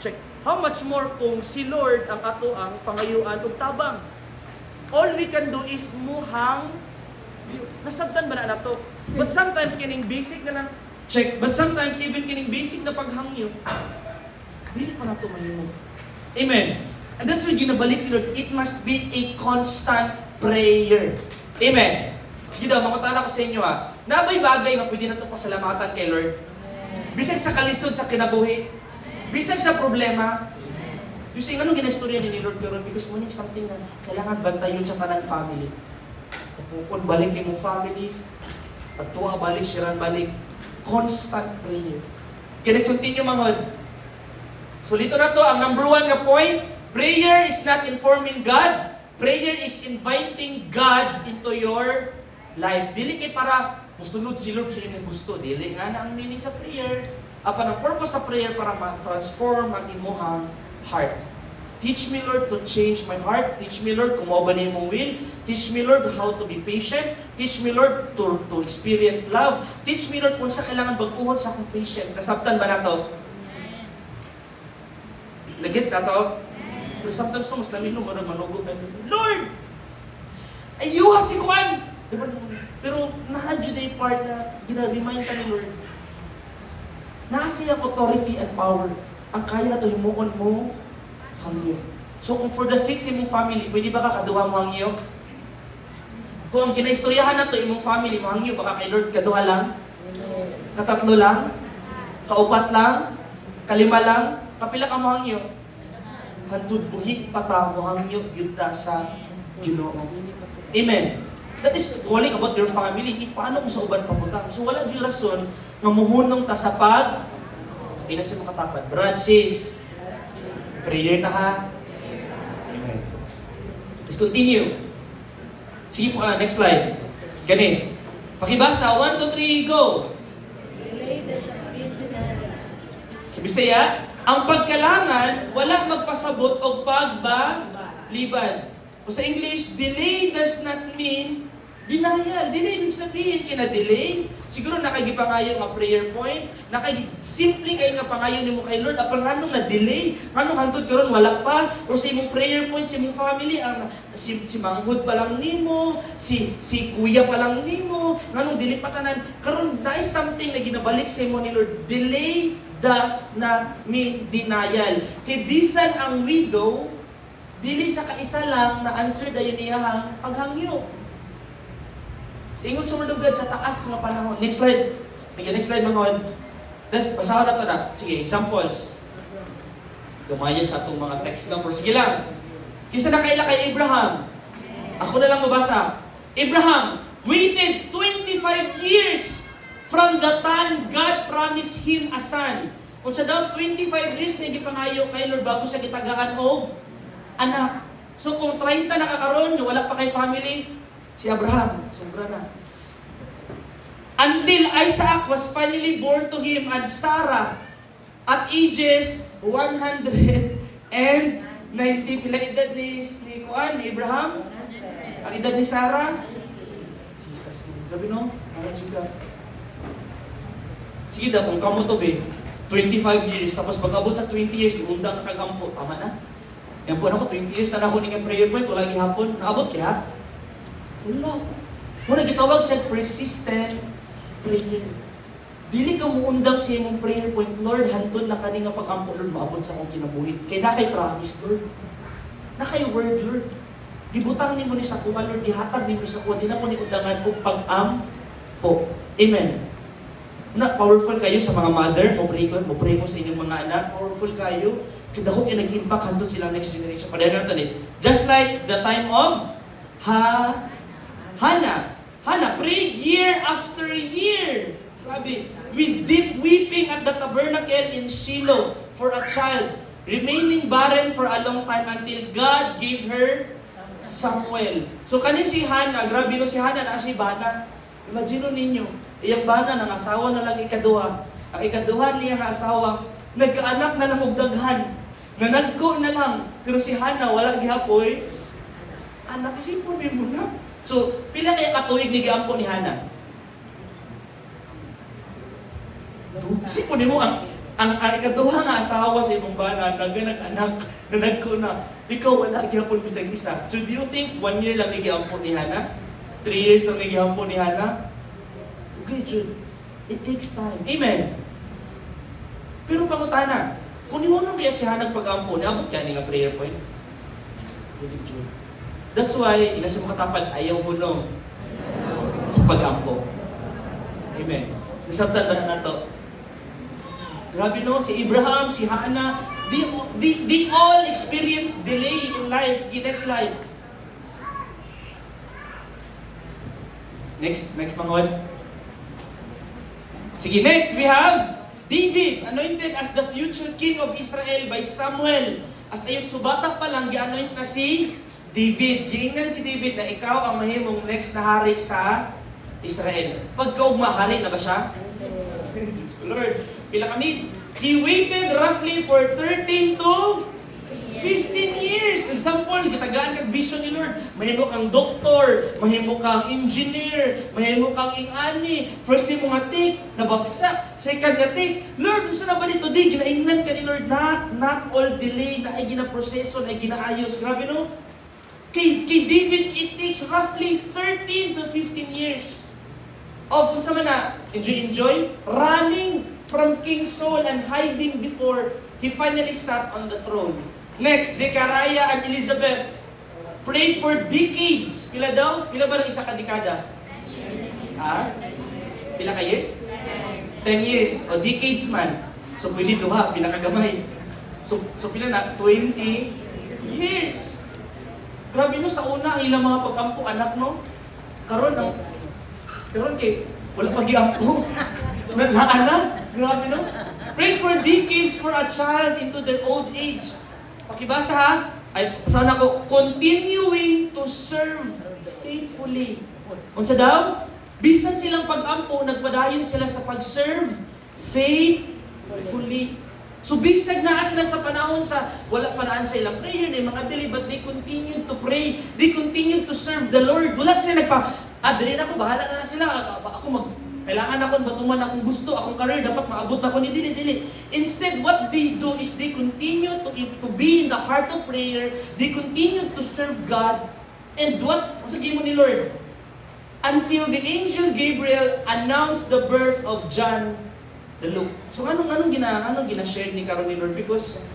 check, how much more kung si Lord ang ato ang pangayuan o tabang. All we can do is mo hang you. Nasabtan ba na to? But sometimes, kining basic na lang, check. But sometimes, even kining basic na paghangyo, dili pa na ito mahimo. Amen. And that's why ginabalik ni Lord, it must be a constant prayer. Amen. Sige daw, mamatala ko sa inyo ha. Nabay bagay na pwede na ito pasalamatan kay Lord. Bisag sa kalisod sa kinabuhi. Bisag sa problema. You see, anong ginastorya ni Lord karon? Because mo something na kailangan bantayon sa kanang family. Tapukon balik imong family. Pagtuwa balik, siran balik. Constant prayer. Can I continue, mangod? So, dito na to, ang number 1 na point, prayer is not informing God. Prayer is inviting God into your life. Dili kay para musunod si Lord sa inyong gusto. Dili nga na ang meaning sa prayer. Apan ang purpose sa prayer para ma-transform ang imuhang heart. Teach me, Lord, to change my heart. Teach me, Lord, kung mao ba na imong will. Teach me, Lord, how to be patient. Teach me, Lord, to experience love. Teach me, Lord, kung sa kailangan baguhon sa akong patience. Nasabtan ba na to? Nagets na to? Pero sometimes to, mas namin manugod na, Lord! Ayuha si Juan! Diba? Pero na-adyo na yung part na ginag-remind ka ni Lord. Nasa yung authority and power. Ang kaya na to himuon mo, hangyo. So kung for the sake sa imong family, pwede ba kakaduha mo hangyo? Kung ang ginaistoryahan na to imong family mo hangyo, baka kay Lord kaduha lang? Katatlo lang? Kaupat lang? Kalima lang? Kapila ka mo hangyo? Hantud buhit pata mo hangyo, gyud sa Ginoo. Amen. That is calling about your family. Paano mo sa uban pabutang? So wala diyong rason nga muhunong ta sa pag pinasa mo katapat. Brad, sis, prayer ta ha. Amen. Let's continue. Sige po, next slide. Gani. Pakibasa, 1, 2, 3, go! Sa Bisaya, ang pagkalangan, wala magpasabot o pagbaliban. O sa English, delay does not mean denial. Delay ibig sabihin, kina-delay. Siguro nakagipangayo nga prayer point, simple kayo nga pangayo ni mo kay Lord, apang nganong na-delay, nganong hantod karon wala pa, o sa imong prayer point, sa imong family, si manghud pa lang nimo, si kuya pa lang nimo, nganong dili pa tanan, karon na is something na ginabalik sa imo ni Lord. Delay does not mean denial. Kay bisan ang widow, dili sa kaisa lang na answer dayon iyahang paghangyo. Sa ingon sa Word of God sa taas nga panahon. Next slide. Next slide mga. Let's basahan na to na. Sige, examples. Dumaya sa atong mga text numbers. Sige lang. Kisa na kaila kay Abraham. Ako na lang mabasa. Abraham waited 25 years from the time God promised him a son. Kung sa daw 25 years na gipangayo kay Lord bago siya gitagaan og anak. So kung 30 na kakaroon, wala pa kay family, si Abraham, sobra na. Until Isaac was finally born to him and Sarah at ages 190. Pila edad ni Kuan, ni Abraham? Ang edad ni Sarah? Jesus, grabe no? Ano juga? Sige daw, kung kamo to be, 25 years, tapos pag-abot sa 20 years, undang na kagampo, tama na? Yan po ako, 20 years na ako ng prayer point, wala gihapon. Naabot kaya? Wala. Muna gitawag siya persistent prayer. Dili ka muundang sa imong prayer point, Lord, hantod na kani nga pag-ampo, Lord, maabot sa akong kinabuhi. Kaya na kay promise, Lord. Na kay word, Lord. Gibutang ni mo ni sa kuha, Lord, gihatag ni mo sa kuha, di na ko ni undangan o pag-ampo. Amen. Na, powerful kayo sa mga mother, mo pray mo sa inyong mga anak, powerful kayo. Kada ko kayo nag-impact hantod sila next generation. Padahal natin eh. Just like the time of Hannah. Hannah prayed year after year. Grabe. With deep weeping at the tabernacle in Shiloh for a child, remaining barren for a long time until God gave her Samuel. So kani si Hannah, grabe no si Hannah na si Bana. Imagine ninyo, iyang Bana nang asawa na lang ikaduha. Ang ikaduha niya nga asawa, nagkaanak na lang og daghan. Nanagko na lang. Pero si Hannah wala gihapoy. Anak isipon ni mo na. So, pila kaya katuig ni giampo ni Hannah? Isipon ni mo ang ikaduha nga asawa sa imong Bana, nag-anak, nanagko na. Ikaw wala gihapon mo sa isa. So do you think 1 year lang ni giampo ni Hannah? 3 years lang ni giampo ni Hannah? Okay, Jude. It takes time. Amen. Pero pangutana, kung niwano kaya si Hannah pag-ampo, niabot ka nga prayer point? Really, Jude. That's why, inasa mo katapat, ayaw mo no sa pag-ampo. Amen. Nasabtan na nato. Grabe no, si Abraham, si Hannah, they all experience delay in life. Next slide. Next mga. Sige, next we have David, anointed as the future king of Israel by Samuel. As ayon subata pa lang, gi-anoint na si David. Giingnan si David na ikaw ang mahimong next na hari sa Israel. Pagkaugma, hari na ba siya? Lord, pila kami? He waited roughly for 13 to 15 years. Example, gitagaan kag vision ni Lord. Mahimo kang doktor, mahimo kang engineer, mahimo kang ingani. First ni mo nga take, nabagsak. Second nga take, Lord, gusto na ba dito? Di, ginaingnan ka ni Lord. Not all delay, na ay ginaproseso, na ay ginaayos. Grabe no? Kay David, it takes roughly 13 to 15 years of, kung sama na, enjoy, running from King Saul and hiding before he finally sat on the throne. Next, Zechariah and Elizabeth prayed for decades. Pila daw? Pila ba ng isa ka dekada? Ha? Pila ka years? 10 years. O decades man. So pwede duha, pila ka gamay. So pila na? 20 years. Grabe no, sa una, ilang mga pag-ampo anak no? Karon kay, wala pag-iampo. Naana? Grabe no? Prayed for decades for a child into their old age. Pakibasa ha? Ay, sana ko, continuing to serve faithfully. Unsa daw? Bisan silang pag-ampo, nagpadayon sila sa pag-serve faithfully. So bisag na sila sa panahon sa wala panaan sa ilang prayer ni mga delay, but they continued to pray. They continued to serve the Lord. Wala sila dili na ako, bahala na sila. Kailangan ako, batuman akong gusto, akong career, dapat maabot na ako ni dili. Instead, what they do is they continue to be in the heart of prayer. They continue to serve God. And what? Sige mo ni Lord? Until the angel Gabriel announced the birth of John the Luke. So anong gina-share ni karon ni Lord? Because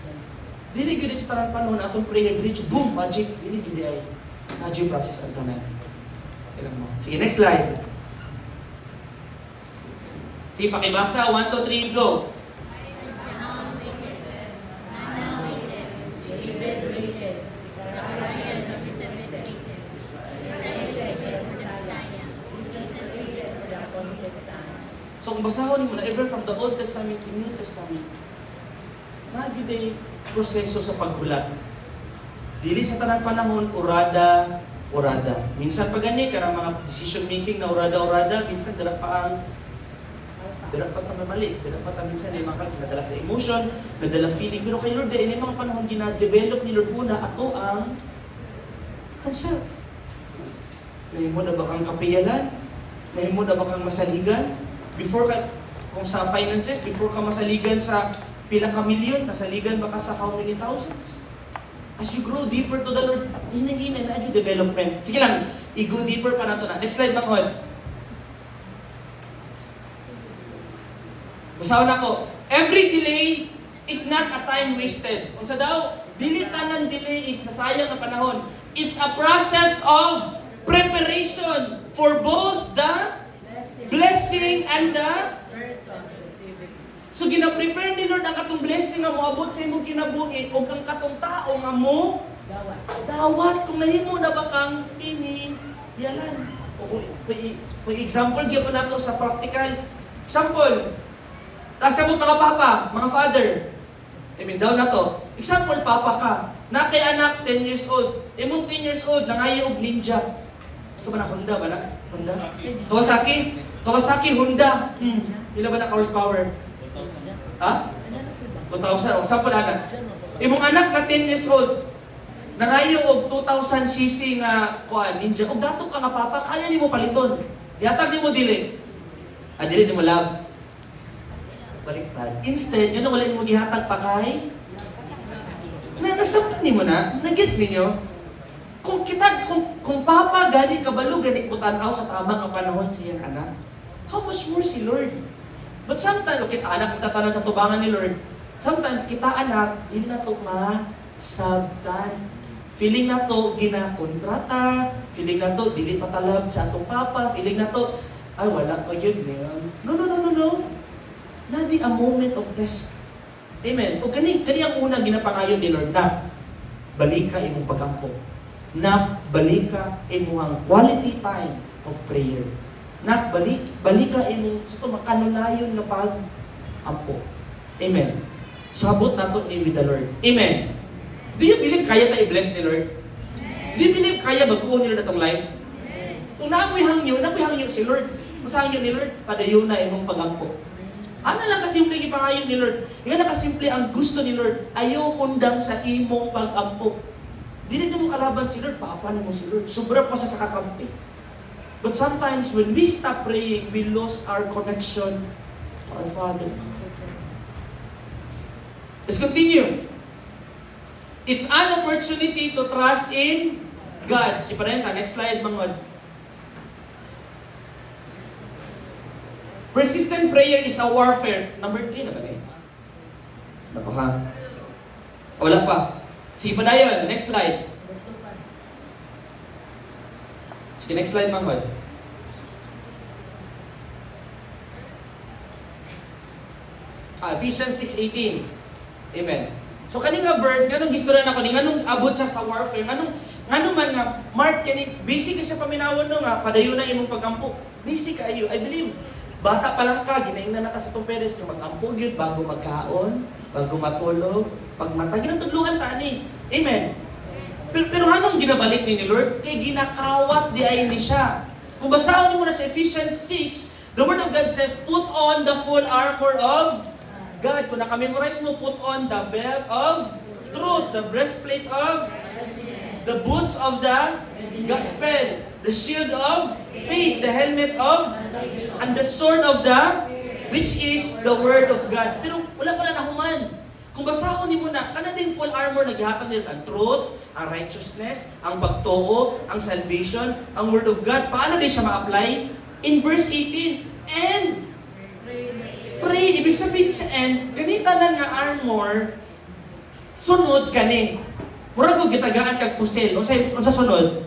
dili gyud sa tarang panahon atong prayer, dili boom, magic, dili gyud ay magic process ang tanan. Kailan mo. Sige, next slide. Sige, pakibasa. 1, 2, 3, go. So, kung basahon mo na, even from the Old Testament to New Testament, nagyuday proseso sa paghulat. Dili sa tanang panahon, orada. Minsan pa gani, karang mga decision making na orada, minsan dala pa mali. Dala pa minsan ay mga nadala sa emotion, nadala feeling. Pero kay Lord, ay mga panahon gina-develop ni Lord muna ato ang itong self. Nahimo na ba kang kapiyalan? Nahimo na ba kang masaligan? Kung sa finances, before ka masaligan sa pila ka milyon, nasaligan ba ka sa how many thousands? As you grow deeper to the Lord, hina-hina na yung development. Sige lang, i-go deeper pa na ito na. Next slide, Manghod. Basahan ako. Every delay is not a time wasted. Kung sa daw, dili tanan delay is nasayang na panahon. It's a process of preparation for both the blessing and the so gina-prepare ni Lord ang katong blessing nga moabot sa imong kinabuhi o kang katong tao nga mo dawat kung nahimo na ba kang piniyalan. O kung example gyud pa nato sa practical example. Tas kamo mga papa, mga father. Daw na to. Example, papa ka. Na kay anak 10 years old. Imong 10 years old nangayo og ninja. So ba na Honda ba na? Honda? Kawasaki Honda. Pila ba na horsepower? Ha? 2,000. O, sample anak. Imong anak na 10 years old, nangayo og 2,000 cc nga ninja. Og dato ka nga papa, kaya nimo paliton. Yatag nimo dili. Dili nimo love. Baliktad. Instead, yun ang wala nimo gihatag pa kay nasabtan nimo na. Nag-gets ninyo? Kung papa gani kabalo gani butanaw sa tama nga panahon sa iyang anak, how much more si Lord? But sometimes, kita anak tatanan sa tubangan ni Lord, sometimes kita anak, hindi na to masabtan. Feeling na to ginakontrata, feeling na to dili patalab sa atong papa, feeling na to, ay wala ko yun. No. Nadi a moment of test. Amen. O kani ang una ginapangayon ni Lord na balik ka imong pagampo. Na balik ka imong quality time of prayer. Na balik ka imong makanunayon nga pag-ampo. Amen. Sabot nato ni with the Lord. Amen. Do you believe kaya ta i-bless ni Lord? Do you believe kaya baguon ni Lord atong life? Kung napoy hangyo si Lord. Masahan yun ni Lord, padayon na imong pagampo. Ano lang kasimple ipangayon ni Lord? Nga nakasimple ang gusto ni Lord, ayaw undang sa imong pagampo. Dili mo kalaban si Lord, papa mo si Lord. Sobra pa siya sa kakampi. But sometimes when we stop praying, we lose our connection to our Father. Let's continue. It's an opportunity to trust in God. Kiparenta, next slide mangod. Persistent prayer is a warfare. Number 3 na ba eh? Nako ha? Wala pa. Sige pa na yun. Next slide. Sige, next slide mangod. Ephesians 6:18. Amen. So kaninga verse, nganong gistorya na ko ni nganong abot siya sa warfare, nganong man nga Mark kani basic siya paminawon no nga padayon na imong pagampo. Basic kayo. I believe bata pa lang ka ginaingnan na ka sa tong parents nga magampo gyud bago magkaon, bago matulog, pag mata ginatudloan ta ni. Amen. Pero anong ginabalik ni Lord? Kay ginakawat di ay ni siya. Kung basahon mo na sa Ephesians 6, the word of God says, put on the full armor of God. Kung nakamemorize mo, put on the belt of truth, the breastplate of, the boots of the gospel, the shield of faith, the helmet of, and the sword of the, which is the word of God. Pero wala pa na nahuman. Kung basahon ni mo na, kana din full armor, naghihatag nila ang truth, ang righteousness, ang pagtuo, ang salvation, ang word of God. Paano din siya ma-apply? In verse 18, and pray, ibig sabihin sa end, ganita na nga armor, sunod kani. Mura ko gitagaan kag pusel. O sa sunod,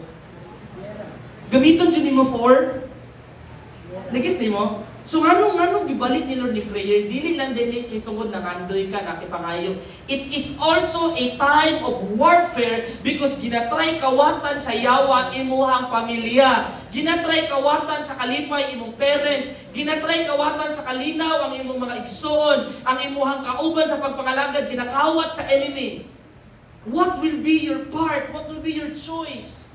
gamiton dyan mo for, nagis di mo? So nganong gibalik ni Lord ni prayer, dili lang din kitungod na kandoy ka, nakipangayo. It is also a time of warfare because ginatry kawatan sa yawa imuhang pamilya. Ginatry kawatan sa kalipay imong parents. Ginatry kawatan sa kalinaw ang imong mga igsoon. Ang imuhang kauban sa pagpangalagad, ginakawat sa enemy. What will be your part? What will be your choice?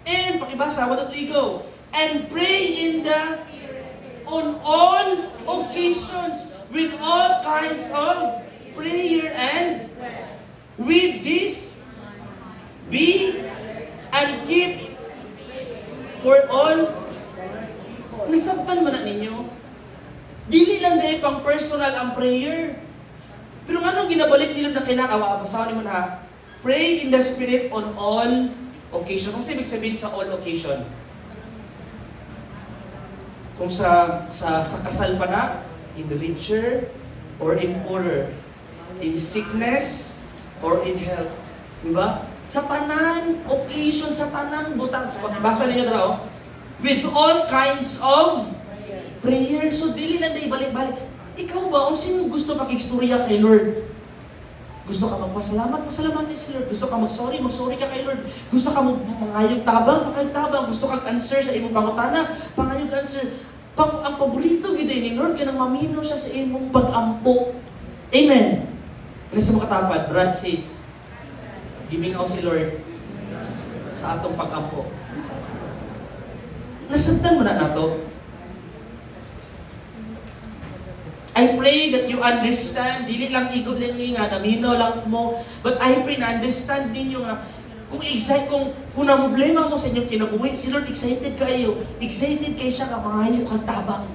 And, pakibasa, 1, 2, 3, go. And pray on all occasions with all kinds of prayer and with this be and keep for all. Nasabtan man na ninyo. Dili lang dahil pang personal ang prayer. Pero nga nung ginabalik nila na kailangan, basahin mo na, pray in the Spirit on all occasion. Kung ibig sabihin sa all occasion? Kung sa kasal pa na, in richer or in poorer, in sickness or in health. Diba? Sa tanan, occasion, sa tanan, butang. Basa ninyo na, with all kinds of prayer. So, dili lang na ibalik-balik. Ikaw ba, kung sino gusto pakikstorya kay Lord? Gusto ka magpasalamat, pasalamat si Lord. Gusto ka mag-sorry ka kay Lord. Gusto ka mangayog tabang, pakayog-tabang. Gusto ka answer sa imong pangutana, pangayog answer. Ang paborito gid ni Lord kanang mamino siya sa imong pag-ampo. Amen. Ano sa makatapad, Brad says, giminaw si Lord sa atong pag-ampo. Nasabtan mo na nato. I pray that you understand, dili lang igod lang nga, naminaw lang mo, but I pray na understand ninyo nga, kung na problema mo sa inyong kinabuhi, si Lord excited kayo. Excited kayo siya nga mangayo kang tabang.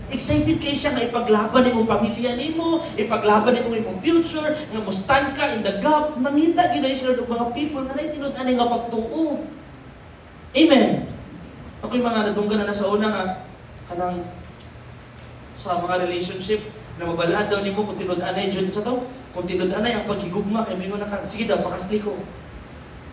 Excited kayo siya nga ipaglaban imong pamilya nimo, ipaglaban imong future, nga mo stand ka in the gap. Nangita gyud si Lord og mga people nga naitinod ani nga pagtuo. Amen. Ako'y mga nadunggan na sa una nga kanang sa mga relationship na mabalad daw nimo kung tinud-anay dyan sa to. Kung tinud-anay ang paghigugma kay mingon na ka, sige daw pakasli ko.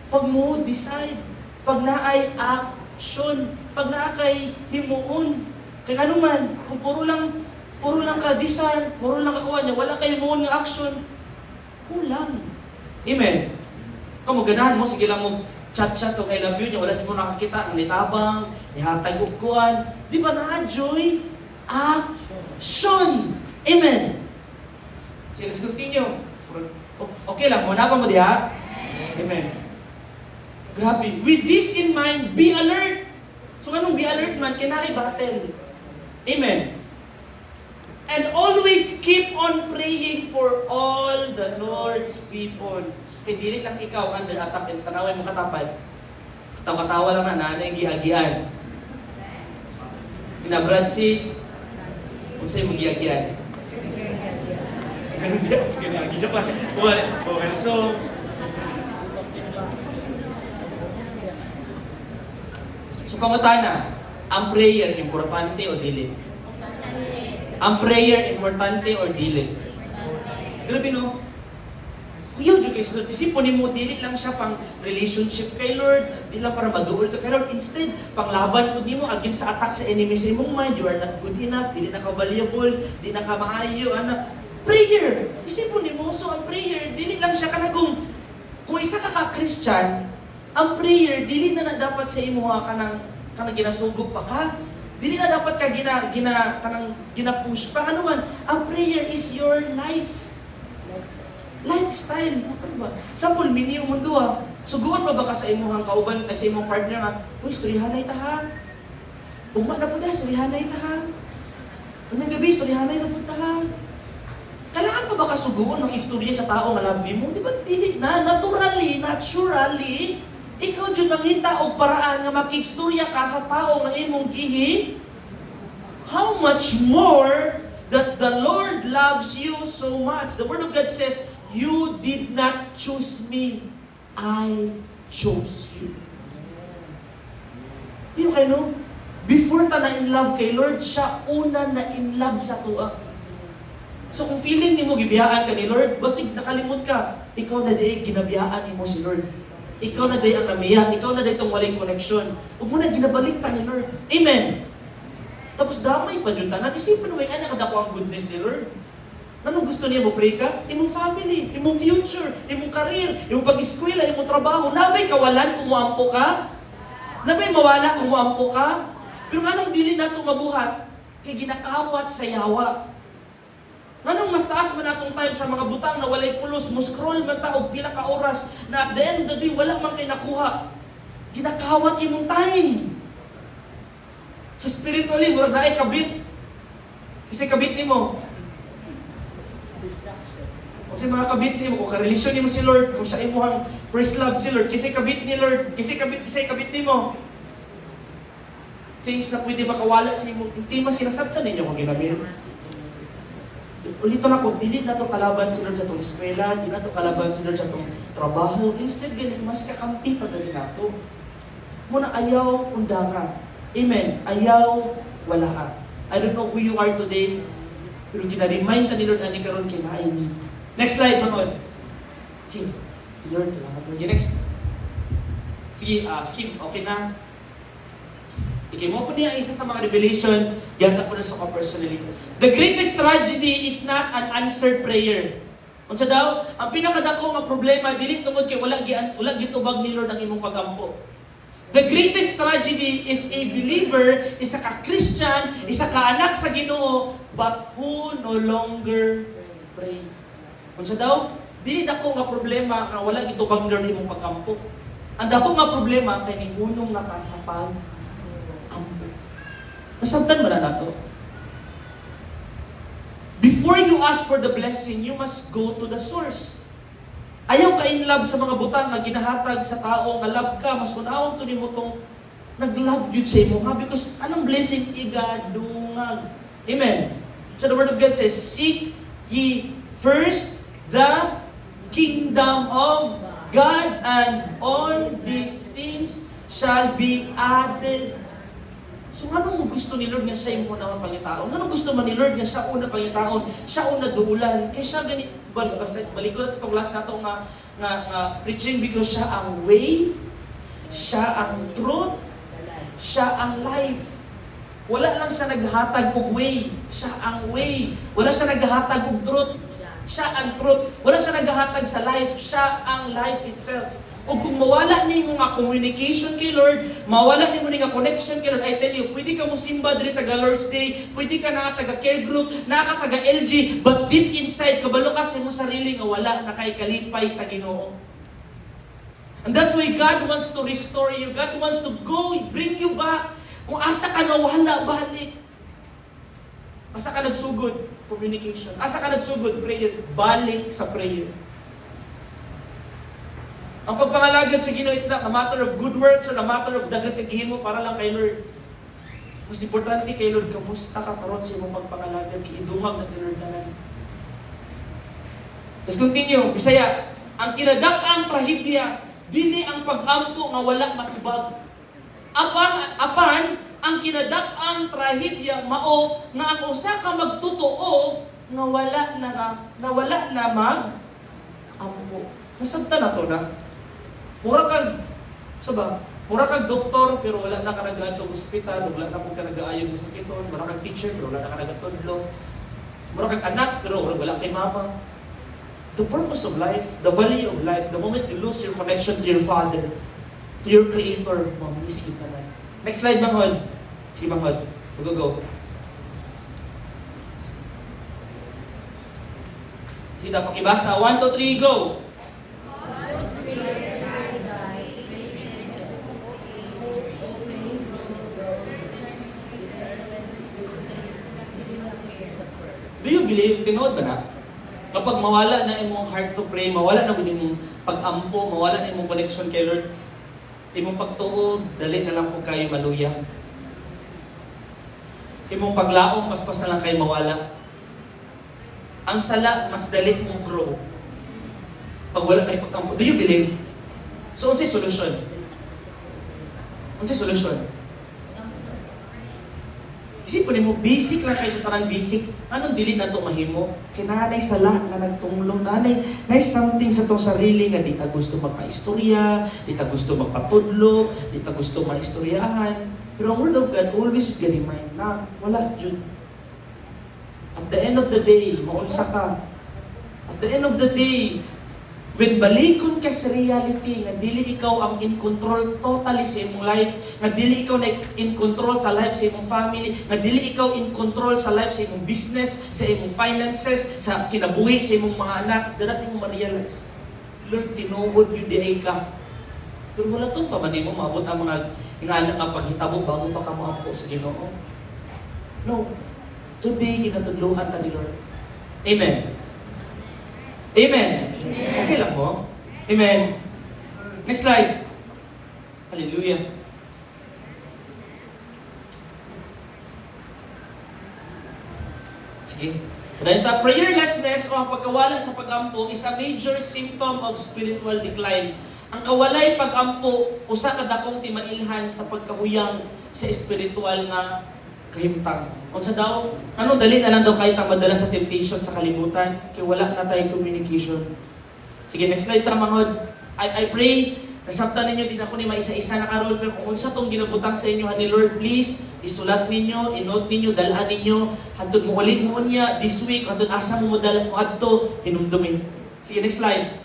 Pag mo decide, pag naay action, pag naakay himuon, kay ano man, kung puro lang ka desire, puro lang kakuha niya, wala kay himuon nga action, kulang. Amen. Kamu ganahan mo, sige lang mo chat-chat o I love you niya, wala mo nakakita, nitabang, nihatag ugkuhan, di ba na-joy? Action! Amen. So let's continue. Okay lang, muna pa mo diha? Amen. Grabe. With this in mind, be alert. So anong gi-alert man, kinaay battle. Amen. And always keep on praying for all the Lord's people. Kaya dili lang ikaw under attack and tanaway mo katapad. Katawa-tawa lang na nanay giagian. Brad sis, unsay mo giagian? Ganun dia, ganun gidya pa. Okay, so pangutana, ang prayer importante o dili? Ang prayer importante or dili? Grabe no? Kuya, isipon mo, dili lang siya pang relationship kay Lord, di lang para maduol ka kay Lord. Instead, panglaban po mo against sa attack sa enemy sa imong mind, you are not good enough, dili na ka valuable, di na ka maayo, prayer! Isipon mo, so ang prayer, dili lang siya kanagong, kung isa ka Christian, ang prayer, dili na dapat sa imo kanang ginasugod pa ka. Dili na dapat ka gina-push pa. Ano man, ang prayer is your life. Lifestyle. Ano ba? Sample, mini yung mundo Suguan ba ka sa imuhang kauban, sa imong partner nga, uy, istoryahanay ta ha. Ugma na po na, istoryahanay ta ha. Unang gabi, istoryahanay na po ta ha. Kailangan pa ba ka suguan, makikistorya sa tao nga labi mo? Di ba, dili na, naturally, ikaw dyan manghita o paraan nga makikistorya ka sa tao nga imong gihi. How much more that the Lord loves you so much. The Word of God says, you did not choose me, I chose you. Tiyo kayo no? Before ta na in love kay Lord, siya una na in love sa tuwa. So kung feeling ni mo gibiyaan ka ni Lord, basig nakalimot ka, ikaw na di ginabiyaan ni mo si Lord. Ikaw na day ang namiya, ikaw na day itong walang connection. Huwag mo na ginabalik ta ni Lord. Amen. Tapos damay pa dyan tanan. Isipin mo, ay nakadako ang goodness ni Lord. Anong gusto niya mo pray ka? Imong family, imong future, imong career, imong pag-eskwela, imong trabaho. Nabay kawalan kung muampo ka? Nabay mawala kung muampo ka? Pero anong dili na ito mabuhat? Kay ginakawat sa yawa. Anong mas taas man atong time sa mga butang na walay pulos, mo scroll man ta og pila ka oras na at the end of the day wala man kay nakuha. Ginakawat imong time. Sa spiritually, murag naay kabit. Kasi kabit nimo. Kasi mga kabit nimo, kung karelasyon nimo si Lord, kung siya imuhang first love si Lord, kasi kabit ni Lord, kasi kabit nimo. Things na pwede makawala sa imong intima, sinasabtan ninyo kung ginamit. Ulito na ko, dili na to kalaban si Lord sa itong eskwela, dili na to kalaban si Lord sa itong trabaho. Instead, ganun, mas kakampi pa ganun na to. Muna ayaw, undanga. Amen. Ayaw, wala ka. I don't know who you are today, pero gina-remind ka ni Lord, ani karon kinain ni. Next slide, manod. Sige, Lord, salamat Lord. Next. Sige, skip, okay na. Okay, mo po niya isa sa mga revelation, yata po na sa ko personally. The greatest tragedy is not an answered prayer. Unsa daw? Ang pinakadako nga problema dili tungod kay wala gitubag ni Lord ang imong pagampo. The greatest tragedy is a believer, isa ka Christian, isa ka anak sa Ginoo, but who no longer pray. Unsa daw? Dili dako nga problema nga wala gitubag ni Lord imong pagampo. Ang dako nga problema kay ni hunong nakasapag ampo. Nasabtan ba na nato? Before you ask for the blessing, you must go to the source. Ayaw ka in love sa mga butang nga ginahatag sa tao nga love ka, mas kunawang to nimo tong nag-love yun sa imo ha, because anong blessing igadungag. Amen. So the Word of God says, seek ye first the kingdom of God, and all these things shall be added. So anong gusto ni Lord nga siya yung unang pangitaon? Anong gusto man ni Lord nga siya unang pangitaon? Siya unang duulan. Kaya siya gani, balik ko na itong last na ito nga preaching, because siya ang way, siya ang truth, siya ang life. Wala lang siya naghatag og way, siya ang way. Wala siya naghatag og truth, siya ang truth. Wala siya naghatag sa life, siya ang life itself. O kung mawala ni mo nga communication kay Lord, mawala ni mo nga connection kay Lord, I tell you, pwede ka mo simba diri taga Lord's Day, pwede ka na taga care group, naka taga LG, but deep inside, kabalo ka sa mo sarili nga wala na kay kalipay sa Ginoo. And that's why God wants to restore you. God wants to go, bring you back Kung asa ka nawala, balik. Asa ka nagsugod, communication. Asa ka nagsugod, prayer. Balik sa prayer. Ang pagpangalagad sa Ginoo, it's not a matter of good works or a matter of dagat kagihimo para lang kay Lord. Mas importante kay Lord, kamusta ka karon sa imong pagpangalagad, kiidungag na ni Lord tanan. Let's continue. Bisaya, ang kinadak-ang trahedya, dili ang pag-ampo nga wala matubag. Apan, ang kinadak-ang trahedya mao nga ang usa ka magtotoo nga wala na mag-ampo. Nasabta na to na. Mura kag doktor pero wala na ka nag-adto ospital, wala na ka nag-aayog sa sakiton, mura kag teacher pero wala na ka nag-tudlo. Mura kag anak pero wala kay mama. The purpose of life, the value of life, the moment you lose your connection to your Father, to your Creator, mamiss kita na. Next slide, Manghod. Sige, Manghod. Go. Sige, pakibasa. 1, 2, 3, go! Do you believe? Tinood ba na? Kapag mawala na imong heart to pray, mawala na gud imong pag-ampo, mawala na imong connection kay Lord, imong pagtuo, dali na lang po kayo maluya. Imong paglaom, mas na lang kayo mawala. Ang sala, mas dali mong grow. Pag wala kayo pag-ampo. Do you believe? So, unsay solution? Unsay solution? Isipin mo, basic lang kayo sa tarang basic. Anong dili na ito mahimo? Kinanay sala nga nagtunglong. Nanay something sa itong sarili nga di ta gusto magpa-istorya, di ta gusto magpatudlo, di ta gusto maistoryahan. Pero ang Word of God always remind na wala dyan. At the end of the day, maunsa ka. At the end of the day, when balikon ka sa reality, nga dili ikaw ang in control totally sa imong life, nga dili ikaw na in control sa life sa imong family, nga dili ikaw in control sa life sa imong business, sa imong finances, sa kinabuhi sa imong mga anak, dapat mo ma-realize, Lord, tinuod yun di ka. Pero wala itong pa man mo, maabot ang mga inaanak ang paghitabo bago pa ka maampo sa Ginoo. No. Today, kinatudluan ta ni Lord. Amen. Amen. Okay lang mo? Amen. Next slide. Hallelujah. Sige. Prayerlessness o ang pagkawala sa pag-ampo is a major symptom of spiritual decline. Ang kawalay pag-ampo, usa ka dakong timailhan sa pagkahuyang sa spiritual nga kahimtang. Unsa daw? Ano dali na lang daw kahit ang madala sa temptation sa kalibutan kay wala na tayong communication. Sige, next slide ta Manghod. I pray nasabtan ninyo din ako ni maisa-isa na karol pero kung unsa tong ginabutang sa inyo ni Lord, please isulat ninyo, i-note ninyo, dalaan ninyo hangtod mo ulit mo unya this week hangtod asa mo dala mo adto hinumdumin. Sige, next slide.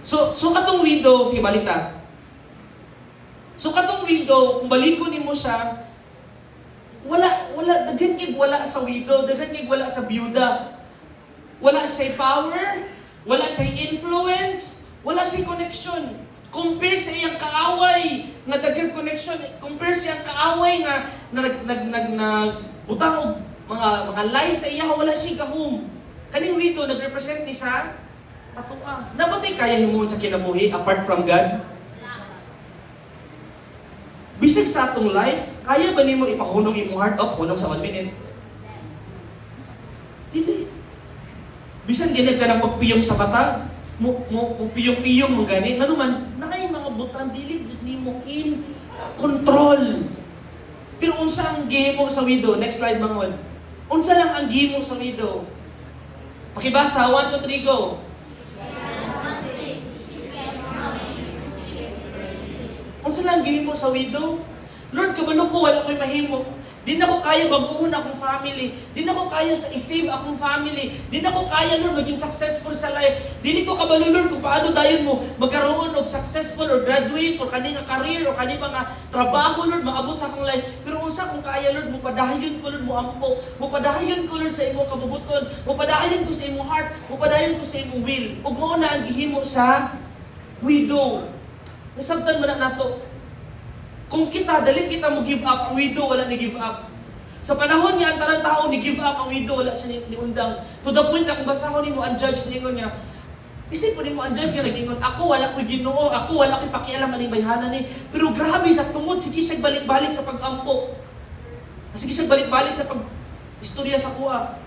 So katong widow, sige balik ta. So katong widow, kung balikon nimo siya, wala daghan kay wala sa widow, daghan kay wala sa byuda. Wala siya power, wala siya influence, wala siya connection. Compare sa iyang kaaway nga daghang connection, compare sa iyang kaaway nga nagbutang og mga lies sa iya, wala siya gahom. Kaning widow nagrepresent ni sa atua. Nabatay kaya himon sa kinabuhi apart from God? Bisig sa atong life, kaya ba nimo ipahunong imong heart up, hunong sa 1 minute? Dili. Bisan ganyan ka ng pagpiyong sa mata, mo piyong-piyong mo gani, nga naman, nakay mga butang, dili nimo in control. Pero unsa ang gihimo sa widow? Next slide, Manghod. Unsa lang ang gihimo sa widow? Pakibasa, 1, 2, 3, go. Unsa lang gihimo sa widow? Lord, kabalo ko, wala ko'y mahimo. Di na ko kaya baguhon akong family. Di na ko kaya i-save akong family. Di na ko kaya, Lord, maging successful sa life. Di ko kabalo, Lord, kung paano dayon mo magkaroon og successful or graduate or kani nga career or kani mga trabaho, Lord, maabot sa akong life. Pero unsa kung kaya, Lord, mupadayon ko, Lord, mo ampo. Mupadayon ko, Lord, sa imong kabubuton. Mupadayon ko sa imong heart. Mupadayon ko sa imong will. Ug mao na ang gihimo sa widow. Nasabtan mo na nato. Kung kita, dali kita mo give up, ang widow wala ni give up. Sa panahon niya, ang tanang tao ni give up, ang widow wala siya ni undang. To the point na kung basahon ni mo, ang judge ningon niya, isipin mo ang judge niya, nag-ingon, ako wala ko'y Ginoo, ako wala ko'y pakialam aning bayhanan ni. Pero grabe sa tungod, sige siya balik-balik sa pag-ampo. Sige siya balik-balik sa pag-istorya sa kuha.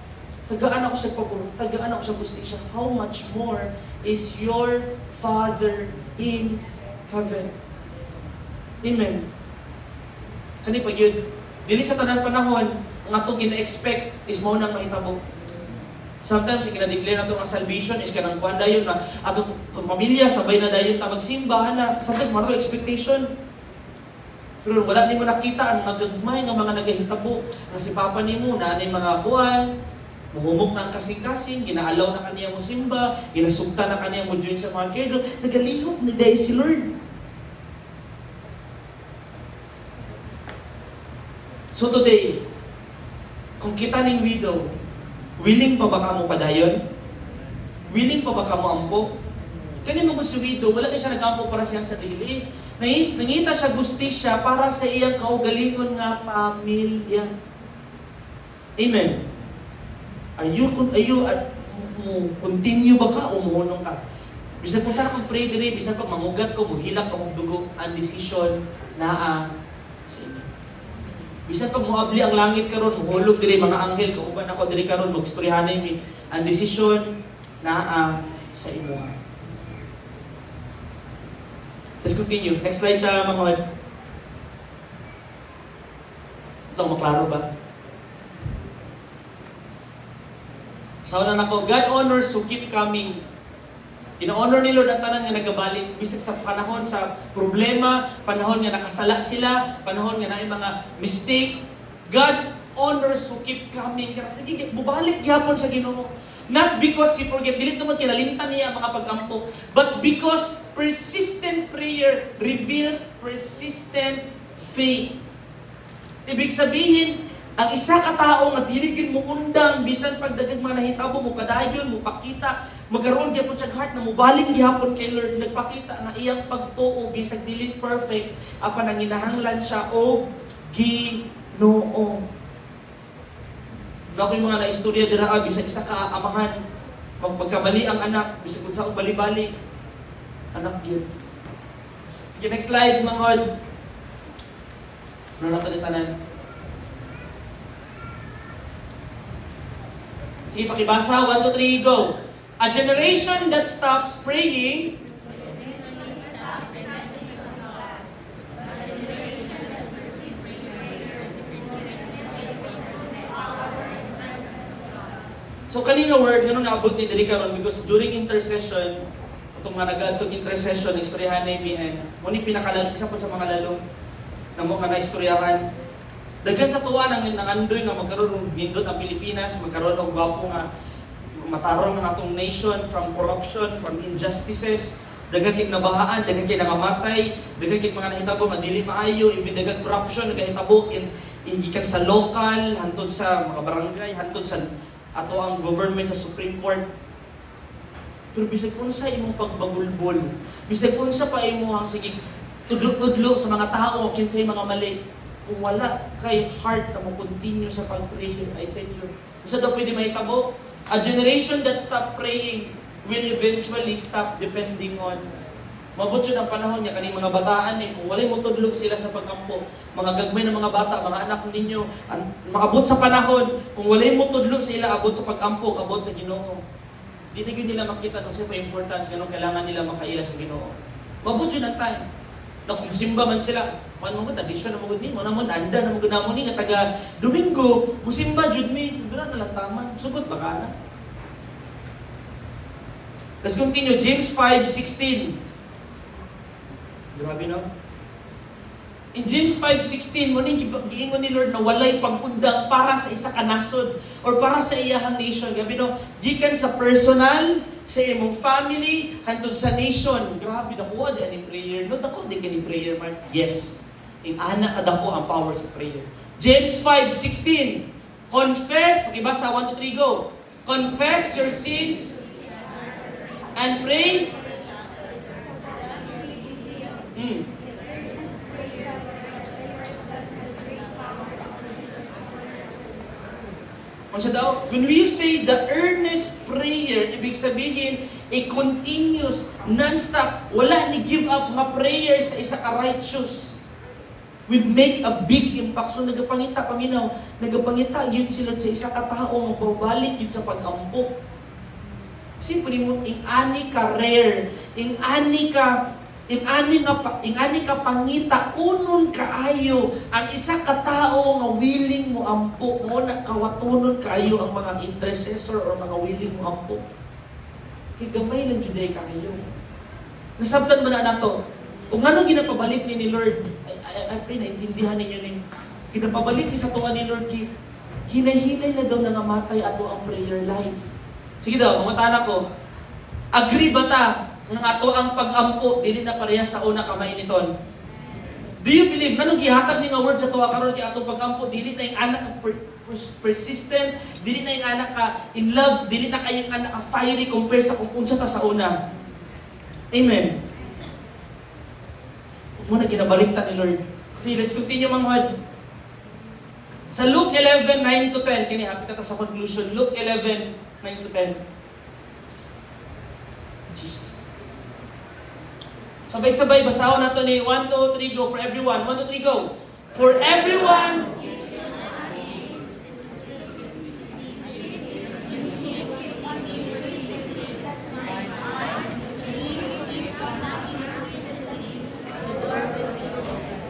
Tagaan ako sa pabor, tagaan ako sa justisya. How much more is your Father in heaven? Amen. Kani pag yun, dili sa tanang panahon, ang atong gina-expect is mao nang mahitabo. Sometimes, kina-declare na itong salvation is kanang kuhan dayon na atong pamilya, sabay na dayon ta magsimba na. Sometimes, mga expectation. Pero wala ni mo nakita ang magagmay ng mga nagahitabo. Nga si Papa ni mo, na mga buwan, muhumok na ang kasing-kasing, ginaalaw na kaniya mo simba, ginasugta na kaniya mo join sa mga kedo, nagalihok ni dahil si Lord. So today, kung kita ning widow, willing pa ba ka mo padayon? Willing pa ba ka mo ampo? Kani mo si widow, wala na siya nag-ampo para siyang sarili. Nangita siya gustisya para sa iyang kaugalingon nga pamilya. Amen. Are you continue ba ka o muhunong ka? Bisan kung saan akong pray dire, bisan pag mamugat ko, muhilak akong dugo, ang decision naa sa inyo. Bisan pag muabli ang langit karon, muhulog dire mga anghel, kauban ako dire karon, magstoryahanay mi, ang decision naa sa imo. Let's continue. Next slide mga hod. Ito, maklaro ba? Sa una nako, God honors who keep coming. Tina-honor ni Lord ang tanan nga nagabalik. Bisag sa panahon sa problema, panahon nga nakasala sila, panahon nga naay mga mistake. God honors who keep coming. Kaya sige, bubalik gyapon sa Ginoo. Not because He forget, dili tungod kinalimtan niya ang mga pag-ampo, but because persistent prayer reveals persistent faith. Ibig sabihin, ang isa ka tao nga dili gid mo undang bisan pagdagag mga nahitabo mo padayon mo pakita magkaroon gyapon sa heart na mobalik gihapon kay Lord, nagpakita nga iyang pagtuo bisag dili perfect apan ang ginahanglan siya o Ginoo. Nakoy mga naistorya dira bisag isa ka amahan magkamali ang anak bisag kun sa bali-bali anak gyud. Sige, next slide mga hod. Ano nato ni tanan? Sige, pakibasa. 1, 2, 3, go. A generation that stops praying So kanina word, ganun naabot ni Diri karon because during intercession, itong nga nag-adtog intercession, istoryahan na and muni isa po sa mga lalong na mo nga naistoryahan. Daghan sa tuwa nang nangandoy nga magkaroon ng nindot ang Pilipinas, magkaroon ng gwapo nga matarong ng atong nation from corruption, from injustices, daghan kay nabahaan, daghan kay nakamatay, daghan kay mga nahitabo nga dili maayo, even daghan corruption nagahitabo in gikan sa local, hantod sa mga barangay, hantod sa ato ang government sa Supreme Court. Pero bisag unsa imong pagbagulbol, bisag unsa pa imo ang sige tudlo-tudlo sa mga tao kinsay mga mali, kung wala kay heart na mo-continue sa pag-pray, I tell you, isa daw pwede mahitabo, a generation that stop praying will eventually stop depending on. Mabot yun ang panahon niya, kaning mga bataan kung walay mo tudlog sila sa pag-ampo, mga gagmay na mga bata, mga anak ninyo, makabot sa panahon, kung walay mo tudlog sila, abot sa pag-ampo, abot sa Ginoo. Di na nila makita nung sa importance, ganun kailangan nila makaila sa Ginoo. Mabot yun ang time. Na kung simba man sila, kung mo tradisyon na magud ni mo namon anda na magud namo ni nga taga Domingo, musimba jud mi, dira na lang taman. Sugod ba kana? Let's continue. James 5:16. Grabe no? In James 5:16, mo ning giingon ni Lord na walay pag-undang para sa isa ka nasod or para sa iyahang nation. Gabi no, gikan sa personal, sa imong family, hantod sa nation. Grabe dako di ani prayer. No dako di kani prayer man. Yes. In ana kadako ang power sa prayer. James 5:16. Confess, pakibasa 1 2 3 go. Confess your sins and pray. Unsa daw? When we say the earnest prayer, ibig sabihin, a continuous, non-stop, wala ni give up nga prayer sa isa ka righteous will make a big impact. So nagapangita, paminaw, nagapangita yun sila sa isa ka tao, mapabalik yun sa pag-ampo. Simple mo, ing-ani ka rare, ing-ani ka pangita, unon kaayo, ang isa ka tao nga willing mo ampo, mo na kawatunon kaayo ang mga intercessor or mga willing mo ampo. Kaya gamay lang juday kaayo. Nasabtan mo na nato. Kung ano ginapabalik ni Lord, I pray na intindihan ninyo ni. Ginapabalik ni sa tuwa ni Lord, hinay-hinay na daw nangamatay ato ang prayer life. Sige daw, mga tanak ko, agree ba ta ng ato ang pag-ampo, dili na parehas sa una kamay niton? Do you believe, nanong gihatag ni nga word sa tuwa karon kay atong pag-ampo, dili na yung anak ka persistent, dili na yung anak ka in love, dili na kayong anak ka fiery compare sa kung unsa ta sa una. Amen. Muna ginabaliktad ni Lord. See, let's continue manghod. Sa Luke 11:9 to 10, kini hapit ta sa conclusion. Luke 11:9 to 10. Jesus. Sabay-sabay basahon nato ni 1, 2, 3, go for everyone. 1, 2, 3, go. For everyone.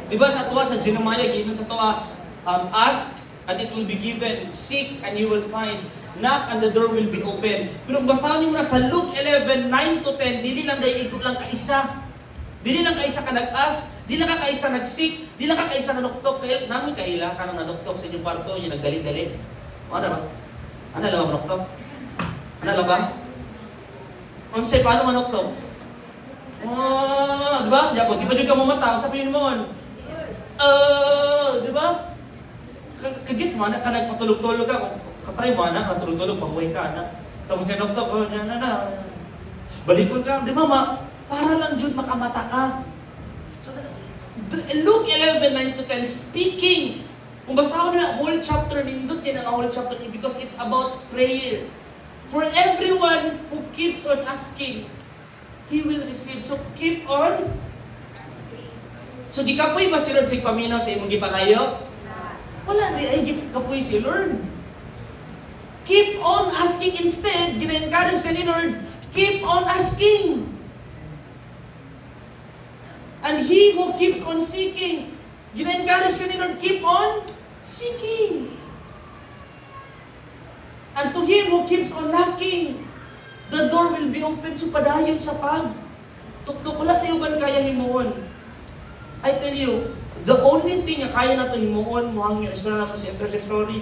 Diba sa tuwa sa Jeremiah, ginon sa tuwa, ask and it will be given, seek and you will find, knock and the door will be open. Pero basahin mo na sa Luke 11:9 to 10, dili lang dahil igo lang kaisa. Dili lang kaisa ka nag-ask, dili lang ka kaisa nag-seek, dili lang ka kaisa nanuktok. Kaya namin kaila ka nang nanuktok sa inyong kwarto, yung nagdali-dali. Ano ba? Ano lang ba manuktok? Ano lang ba? Unsay, paano manuktok? Di ba? Di ba dyan ka mamata? Sa piyon mo? Di ba? Kagis mo, ka nagpatulog-tulog ka. Katry mo, natulog-tulog, pahuway ka, tapos sinoktok, balikon ka. Di ba, para lang dyan makamata ka. So, Luke 11:9 to 10, speaking, kung basahin na whole chapter, nindot yan ang whole chapter, because it's about prayer. For everyone who keeps on asking, he will receive. So, keep on. So, di kapoy ba si Lord sig paminaw sa imong gipangayo? Wala, di ay kapoy si Lord. Keep on asking instead. Gina-encourage ka ni Lord. Keep on asking. And he who keeps on seeking, gina-encourage ka ni Lord, keep on seeking. And to him who keeps on knocking, the door will be open. So padayon sa pag. Tuktok, wala tayo ba kaya himuon? I tell you, the only thing na kaya na ito himuon, muhang yung restaurant naman si intercessory,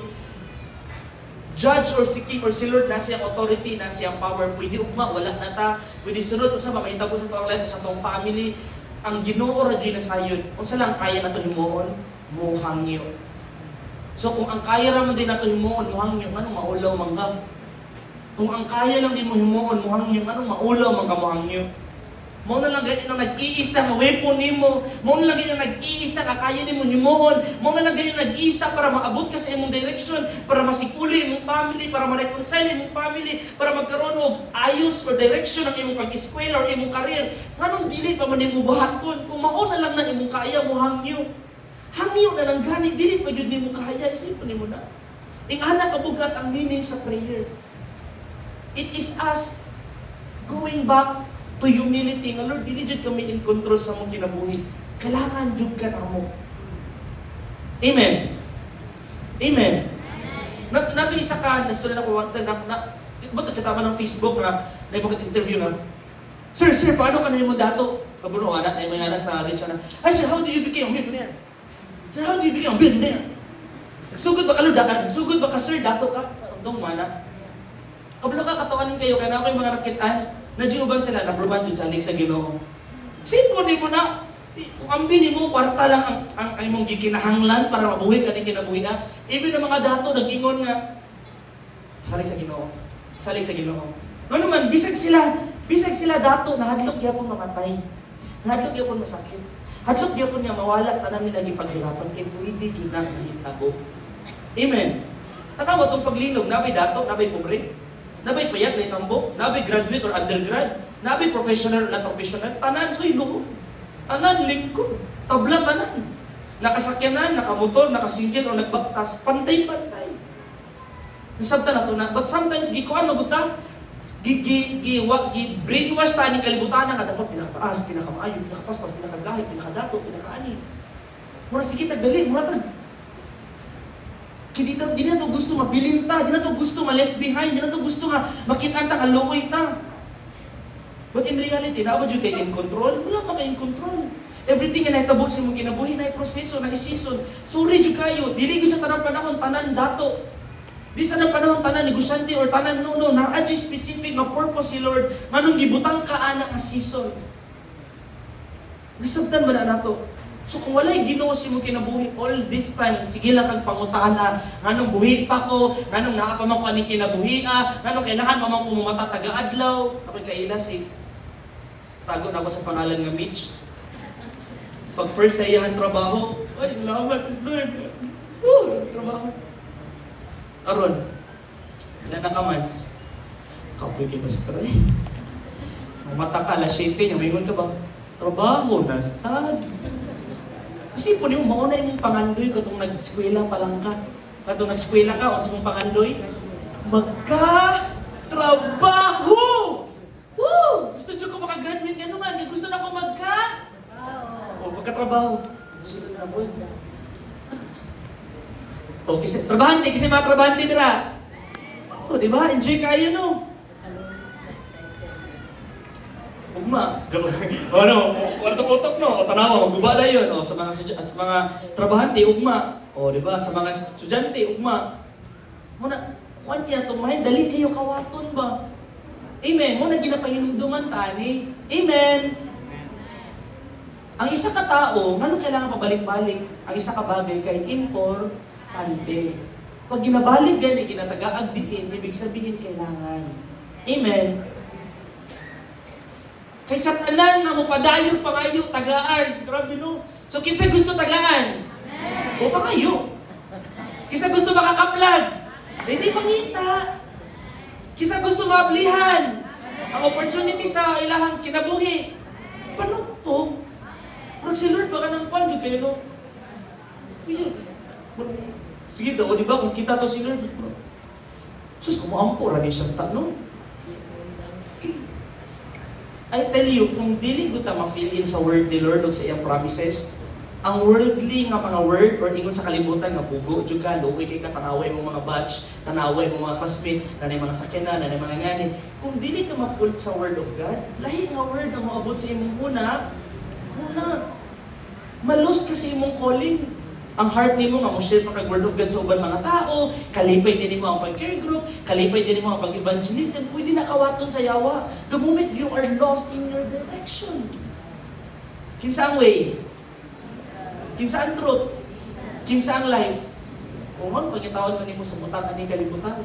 judge or seeking or si Lord na siyang authority, na siyang power, pwede ugma, wala na ta, pwede sunod, unsa mamahita po sa itong life, sa itong family, ang Ginoo ra gyud na sayon. Unsa lang kaya nato himuon? Muhangyo. So kung ang kaya ra man din nato himuon, muhangyo, ngano maulaw man ka? Kung ang kaya lang din mo himuon, muhangyo, ngano maulaw man ka muhangyo? Mo na lang ganyan ang nag-iisa nga weapon nimo. Mo na lang ganyan ang nag-iisa nga kaya nimo himuon. Mo na lang ganyan nag-iisa para maabot ka sa imong direction, para masikuli imong family, para ma-reconcile imong family, para magkaroon og ayos or direction ang imong pag-eskwela or imong career. Nganong dili pa man nimo buhaton? Kung mao na lang imong kaya mo hangyo. Hangyo na lang gani, dili pa jud nimo kaya, isipon nimo na. Ingana kabugat ang meaning sa prayer. It is us going back to humility. Nga Lord, dili jud kami in control sa mong kinabuhi. Kailangan jud ka namo. Amen. Amen. Nato isa ka, na-story na ko one time, ba't katama ng Facebook na mga interview na, Sir, paano ka na yung dato? Kabuno, na yung mga sa rich na, Hi sir, how do you become a millionaire? Sir, how do you become a billionaire? Nagsugod ba ka, Lord? Nagsugod ba ka, sir, dato ka? Dong mana. Kabalo ka, katawanin kayo, kaya na ako yung mga rakitan, najiuban sila, number 1 dun sa lig sa Ginoo. Simple ni mo na, kung ambili mo, kwarta lang ang imong gikinahanglan para mabuhi ka ng kinabuhi na. Even ang mga dato, nag-ingon nga, salig sa Ginoo. Salig sa Ginoo. Ano man, bisag sila dato, nahadlok gyapon mamatay. Nahadlok gyapon masakit. Hadlok gyapon nga mawala, tanang nila gipaghirapan, kay pwede jud na nahitabo. Amen. Tanawa itong paglilom, nabay dato, nabay pobre, nabay payat na itambok, nabay graduate or undergrad, nabay professional or not professional, tanan, huy, luho. Tanan, lingkod, tabla, tanan. Nakasakyanan, nakamotor, nakasingle, o nagbaktas, pantay-pantay. Nasabta na ito na, but sometimes, gikuan, maguta, brainwash tayo ng kalibutan nga dapat pinakataas, pinakamaayo, pinakapaspas, pinakagahi, pinakadato, pinakaani. Mura sige tagdali, mura tag. Di na to gusto mabilinta, di na to gusto ma-left behind, di na to gusto nga makitaan ta, kaluoy ta. But in reality, naabot yun kayo in control? Wala pa kayo in control. Everything na nahitabo sa mong kinabuhi na proseso, na season. Sorry dyan kayo, diligod sa tanang panahon, tanan dato. Di sa tanang panahon, tanan negosyante or tanan no, na-adjust specific na purpose si Lord, manong gibutang ka ana nga season. Nasabtan ba na nato? So kung wala'y Ginoo si mong kinabuhi all this time, sige lang kang pangutana, nganong buhi pa ko, nganong nakapamang ko aning kinabuhi, nganong kailangan pa man kumumata taga-adlaw. Ako'y kaila si tago na ako sa pangalan nga Mitch. Pag first na iyahan trabaho, ay, salamat, Lord. Trabaho. Karon, ilan na ka months? Kapoy kay Pastor eh. Mamata ka, alas 7, yamingon ka ba? Trabaho na, sad. Isipon mo, mauna yung pangandoy katong nag-eskwela pa lang ka. Katong nag-eskwela ka, o sa mong pangandoy, magka-trabaho! Woo! Gusto nyo ko makagraduate nga naman, gusto na ko pagkatrabaho. Gusto na po yun. O, kasi, trabahante, kasi mga trabahante nila. Oh, di ba? Enjoy kayo, no? Ugma. Wartok-utok, no? O, tanawa, maguba na yun. O, sa mga trabahante, ugma. O, di ba? Sa mga estudyante, ugma. Muna, kwanti na tumahin, dali kayo kawaton ba? Amen. Muna ginapahinumduman tani. Amen. Ang isa ka tao, ngano kailangan pabalik-balik? Ang isa ka bagay kay importante. Pag ginabalik gani, ginatagaag diin, ibig sabihin kailangan. Amen. Kaysa tanan nga mo padayon pangayo tagaan. Grabe no. So kinsa gusto tagaan? O pangayo. Kinsa gusto makakaplag? Hindi pangita. Kinsa gusto maablihan? Ang opportunity sa ilahang kinabuhi. Panugtog. Pero si Lord baka nang kwan, kayo no? Ayun. Sige daw, di ba? Kung kita to si Lord, sus, kumuampo, rani siyang no? Okay. I tell you, kung dili ko ta ma-fill in sa word ni Lord o sa iyang promises, ang worldly nga mga word or ingon sa kalibutan nga bugo, dyan ka, luoy kay ka, tanaway mong mga batch, tanaway mong mga classmate, nanay mga sakyanan, nanay mga ngani. Kung dili ka ma-full sa word of God, lahi nga word ang maabot sa imong una, malus kasi imong calling. Ang heart nimo nga mo share pa kag word of God sa ubang mga tao, kalipay din nimo ang pag-care group, kalipay din nimo ang pag-evangelism, pwede nakawaton sa yawa. The moment you are lost in your direction. Kinsa ang way? Kinsa ang truth? Kinsa ang life? Kung man pagitawad man nimo sa butang ani kalibutan.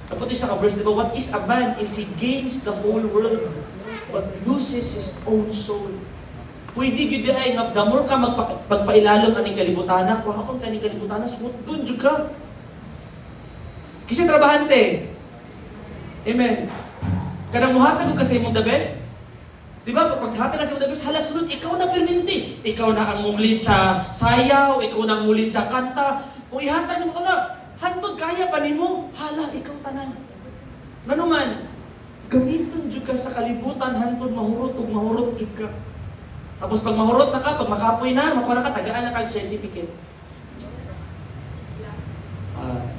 Tapos isa ka verse, di ba? What is a man if he gains the whole world but loses his own soul? Pwede yun ay nga, the more ka magpailalom aning kalibutana, kung akong kaning kalibutana, sumot dun dyan ka. Kasi trabahante. Amen. Kadang muhatag ko kasi mong the best. Di ba? Pag hatag kasi mong the best, hala sunod, ikaw na perminti. Ikaw na ang munglit sa sayaw, ikaw na ang munglit sa kanta. Kung ihatag mo na, hantod, kaya pa nimo, hala, ikaw tanan. Nanuman, gamiton dyan ka sa kalibutan, hantod, mahurot dyan ka. Tapos pag mahurot na ka, pag makapoy na, makuha na ka, tagaan na kang certificate.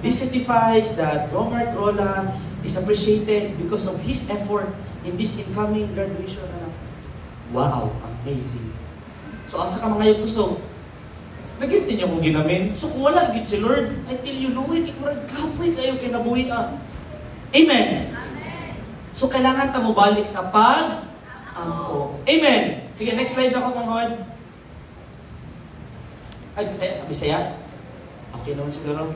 This certifies that Romar Trolla is appreciated because of his effort in this incoming graduation. Wow, amazing. So asa ka mga yung kusog? Nag-guess din niya kung ginamin. So kung wala, git si Lord, I tell you, luwi, kikurag, kapoy kayo, kinabuhi ka. Amen. So kailangan ta mo balik sa pag-ampo. Amen. Sige, next slide ako mga kawan. Ay, Bisaya? Sa Bisaya? Okay naman siguro.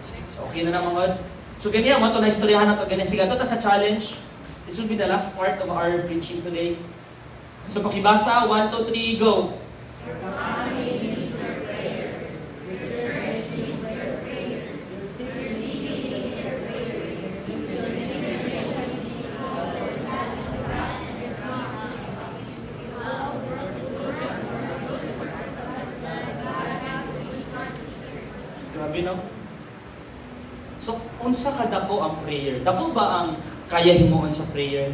So, okay na naman kawan. So, ganyan, mato na istoryahan na ito. Ganyan, sige, ito sa challenge. This will be the last part of our preaching today. So, pakibasa, 1, 2, 3, go. Grabe no? So, unsa ka dako ang prayer? Dako ba ang kaya himuon sa prayer?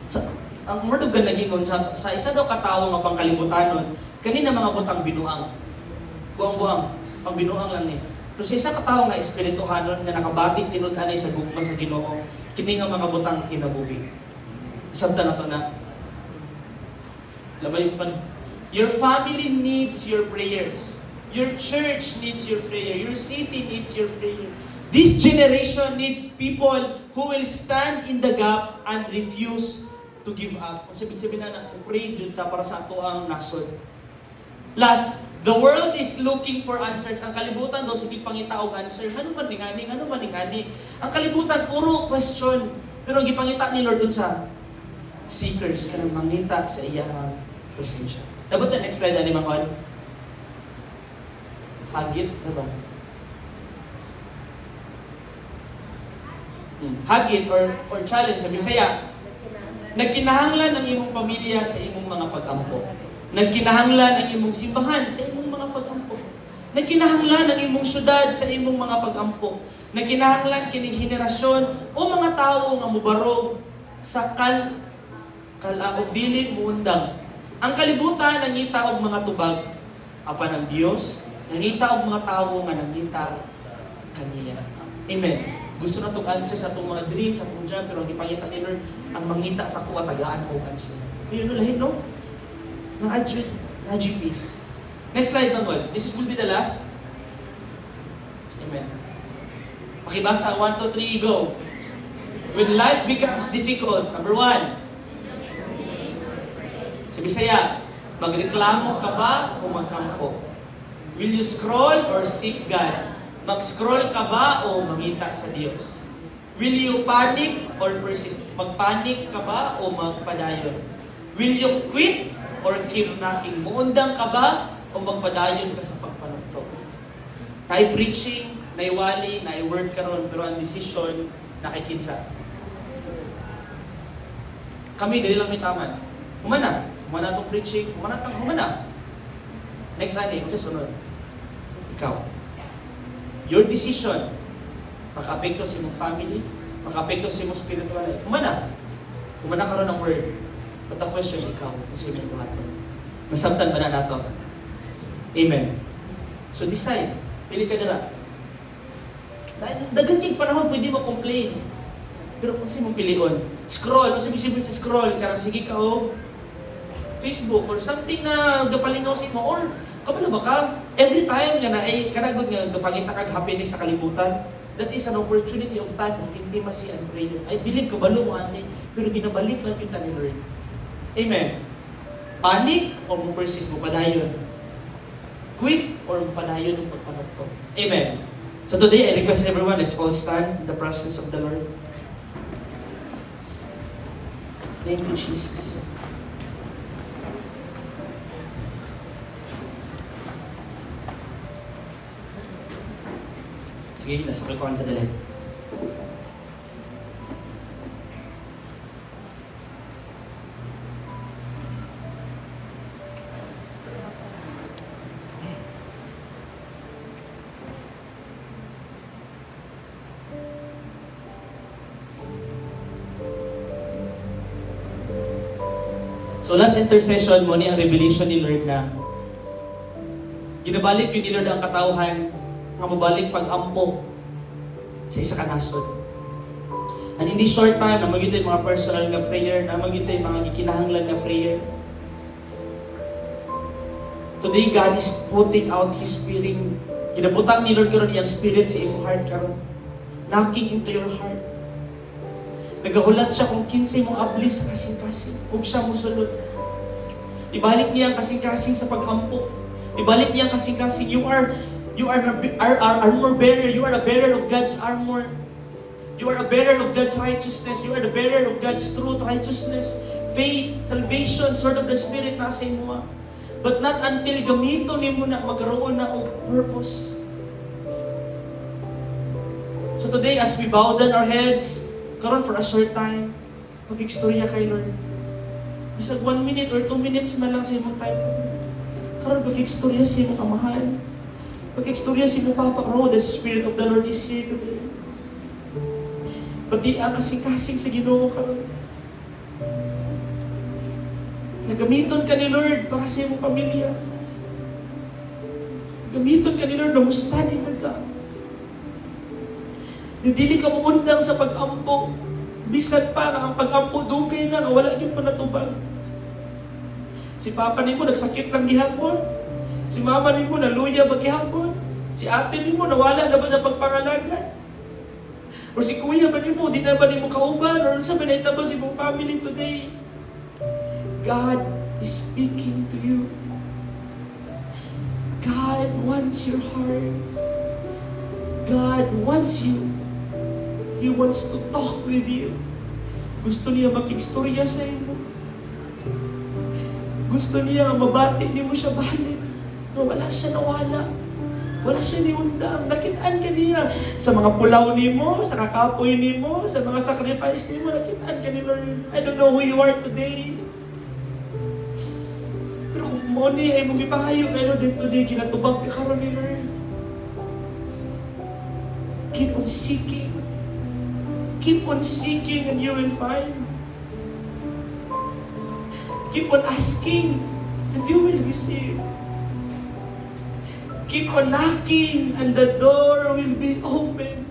Sa, ang word of God nagingon sa isa daw katawo nga pangkalibutanon, kanina mga butang binuang. Buang-buang, pang binuang lang ni. Pero sa isa katawo nga espirituhanon nga nakabati tinud-anay sa gugma sa Ginoo, kini nga mga butang kinabuhi. Sabta na to na. Labay mo kan. Your family needs your prayers. Your church needs your prayer. Your city needs your prayer. This generation needs people who will stand in the gap and refuse to give up. Kung sabihin na, pray jud ta para sa ato ang nasod. Last, the world is looking for answers. Ang kalibutan daw, sige pangita og answer. Ano man ni ngani? Ano man ni ngani? Ang kalibutan, puro question. Pero ang gipangita ni Lord dun sa seekers, kanang mangita sa iyang presensya. Dapat na next slide, ani Mangkon? Hagit, diba? Hagit or challenge sa Bisaya. Nagkinahanglan ang imong pamilya sa imong mga pag-ampo. Nagkinahanglan ang imong simbahan sa imong mga pag-ampo. Nagkinahanglan ang imong syudad sa imong mga pag-ampo. Nagkinahanglan kining henerasyon o mga tawo nga mubarog sa kalaog dili muundang. Ang kalibutan nangita og mga tubag apan ang Dios nangita og mga tawo nga nangita kaniya. Amen. Gusto na itong answer sa itong mga dreams, sa itong job, pero ang ipangita ni Lord, ang mangita sa kuwa, tagaan ako answer. Yun, lahin, no? Na-adjust peace. Next slide, Mangod. This will be the last. Amen. Pakibasa, 1, 2, 3, go. When life becomes difficult, number 1. Sa Bisaya, magreklamo ka ba o magkampo? Will you scroll or seek God? Mag-scroll ka ba o mangita sa Diyos? Will you panic or persist? Magpanic ka ba o magpadayon? Will you quit or keep knocking? Muundang ka ba o magpadayon ka sa pagpanugtog? Na'y preaching, na'y wali, na'y word karon, pero ang decision, nakikinsa. Kami, dili lang may taman. Humana itong preaching, humana. Next Sunday, kung sunod. Ikaw. Your decision, maka-apekto sa imong family, maka-apekto sa imong spiritual life. Humana ka ron ng word. But the question, ikaw, kung sa imong buhaton. Nasabtan ba na nato? Amen. So decide. Pili ka dira. Dagan yung panahon, pwede mo complain. Pero kung sa imong pilion, scroll, kung sabi-sabi sa scroll, karang sige ka o Facebook or something na gapalingaw sa imo or kabalo ba ka? Every time nga na ay kanagod nga gapangita kag happiness sa kalibutan, that is an opportunity of time of intimacy and prayer. I believe kabalo mo ani, pero ginabalik lang kita ni Lord. Amen. Panic o mo persist mo padayon? Quit or mo padayon ng pagpanugtog? Amen. So today I request everyone, let's all stand in the presence of the Lord. Thank you, Jesus. Sige, nasa kalkuhan ka dali. So last intercession mo ni ang revelation ni Lord na ginabalik yun ni Lord ang katauhan nga mabalik pag-ampo sa isa ka nasod. And in this short time, namang yun mga personal nga prayer, namang yun mga gikinahanglan nga prayer. Today, God is putting out His Spirit. Ginabutang ni Lord karon iyang Spirit sa iyong heart karon. Knocking into your heart. Nagahulat siya kung kinsay mong abli sa kasing-kasing. Huwag siya musulod. Ibalik niya ang kasing-kasing sa pag-ampo. Ibalik niya ang kasing-kasing. You are armor bearer. You are a bearer of God's armor. You are a bearer of God's righteousness. You are the bearer of God's truth, righteousness, faith, salvation, sword of the Spirit nasa imo. But not until gamito nimo na magkaroon na og purpose. So today, as we bow down our heads, karon for a short time, mag-istorya kay Lord. Bisag 1 minute or 2 minutes man lang sa imong time. Karon mag-istorya sa imong amahan. Pag-ekstorya si mo Papa karon, the Spirit of the Lord is here today. Pati ang kasing-kasing sa Ginoo karon. Nagamiton ka ni Lord para sa iyong pamilya. Nagamiton ka ni Lord na mustanin na ka. Dili ka muundang sa pag-ampo. Bisan pa nga ang pag-ampo dugay na nga wala gyud pa natubag. Si Papa nimo nagsakit lang gihapon. Si Mama nimo naluya ba gihapon. Si ate nimo nawala na ba sa pagpangalaga. O si kuya ba nimo di na ba nimo kauban or unsa man nahitabo sa imong family today. God is speaking to you. God wants your heart. God wants you. He wants to talk with you. Gusto niya makikstorya sa imo. Gusto niya nga mabati ni mo siya balik. Na wala siya nawala. Wala siya niundang. Nakitaan ka niya. Sa mga pulaw ni mo, sa kakapoy ni mo, sa mga sacrifice ni mo, nakitaan ka ni Lord. I don't know who you are today. Pero kung mo ni ay mong ipangayo, pero din today, ginatubag ka karon ni Lord. Keep on seeking. Keep on seeking and you will find. Keep on asking and you will receive. Keep on knocking and the door will be open.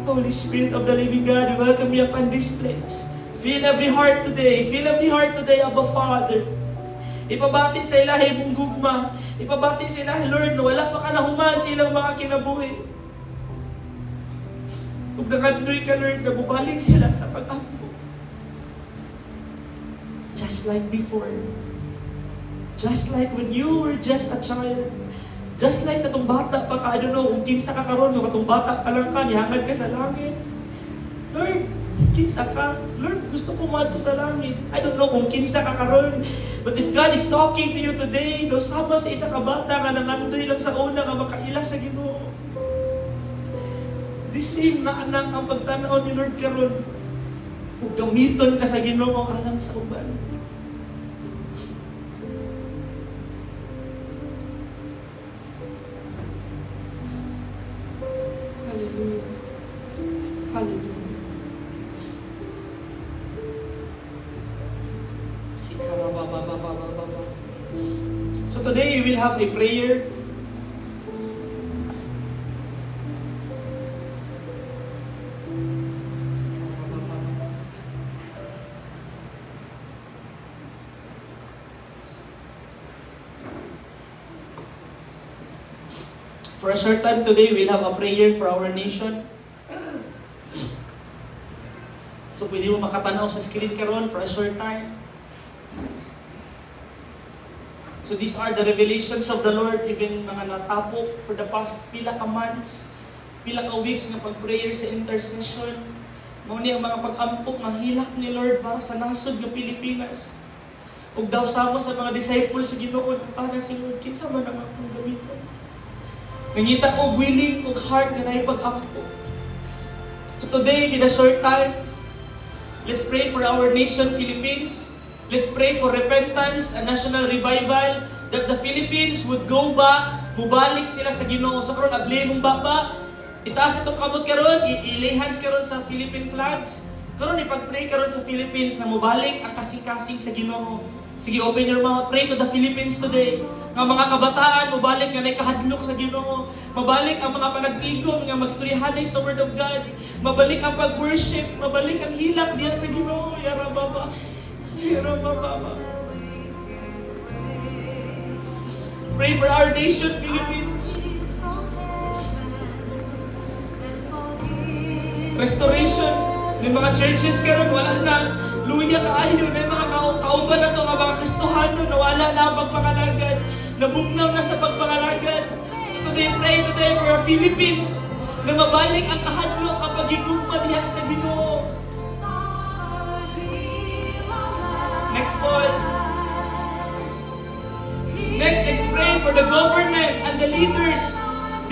Holy Spirit of the living God, we welcome you upon this place. Fill every heart today. Fill every heart today, Abba Father. Ipabati sa ilahi mong gugma. Ipabati sa ilahi, Lord, na wala pa ka nahuman sa ilang mga kinabuhi. Kung nakandoy ka, Lord, na bubalik sila sa pag-ampo. Just like before. Just like when you were just a child. Just like katong bata pa ka, I don't know, kung kinsa ka karon, kung katong bata pa lang ka, nihangad ka sa langit. Lord, kinsa ka? Lord, gusto ko madto sa langit. I don't know kung kinsa ka karon. But if God is talking to you today, daw sama sa isa ka bata nga nangandoy lang sa una nga makaila sa Ginoo. The same na anak ang pagtanaw ni Lord karon. Ug gamiton ka sa Ginoo alang sa uban. Hallelujah. Hallelujah. So today we will have a prayer. For a short time today, we'll have a prayer for our nation. So pwede mo makatanaw sa screen karon for a short time. So these are the revelations of the Lord, even mga natapok for the past pila ka months, pila ka weeks ng pag-prayer sa intercession. Muna ang mga pag-ampok na hilak ni Lord para sa nasod ng Pilipinas. Ug daw sama sa mga disciples sa Ginoo, para si Lord, kinsa man ang akong gamiton. Nangita ko willing ug heart nga naay pag-ampok. So today, in a short time, let's pray for our nation, Philippines. Let's pray for repentance and national revival, that the Philippines would go back, mubalik sila sa Ginoo. So karon abli mong baba, itaas itong kamot karon, i-lay hands karon sa Philippine flags. Karon ipag-pray karon sa Philippines na mubalik ang kasing-kasing sa Ginoo. Sige, open your mouth. Pray to the Philippines today. Nga mga kabataan, mabalik nga nakahadlok sa Ginoo. Mabalik ang mga panagtigom nga magstoryahanay sa Word of God. Mabalik ang pag-worship. Mabalik ang hilak diya sa Ginoo. Yara baba. Yara baba. Pray for our nation, Philippines. Restoration. May mga churches karon wala na. Luya kaayo. May mga kauban na ito nga mga Kristohano na wala na ang pagpangalagad. Nabugnaw na sa pagpangalagad. So today, pray today for our Philippines na mabalik ang kahadlok, ang pagigugma diha sa Ginoo. Next point. Next, let's pray for the government and the leaders.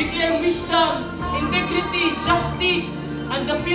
Declare wisdom, integrity, justice, and the fear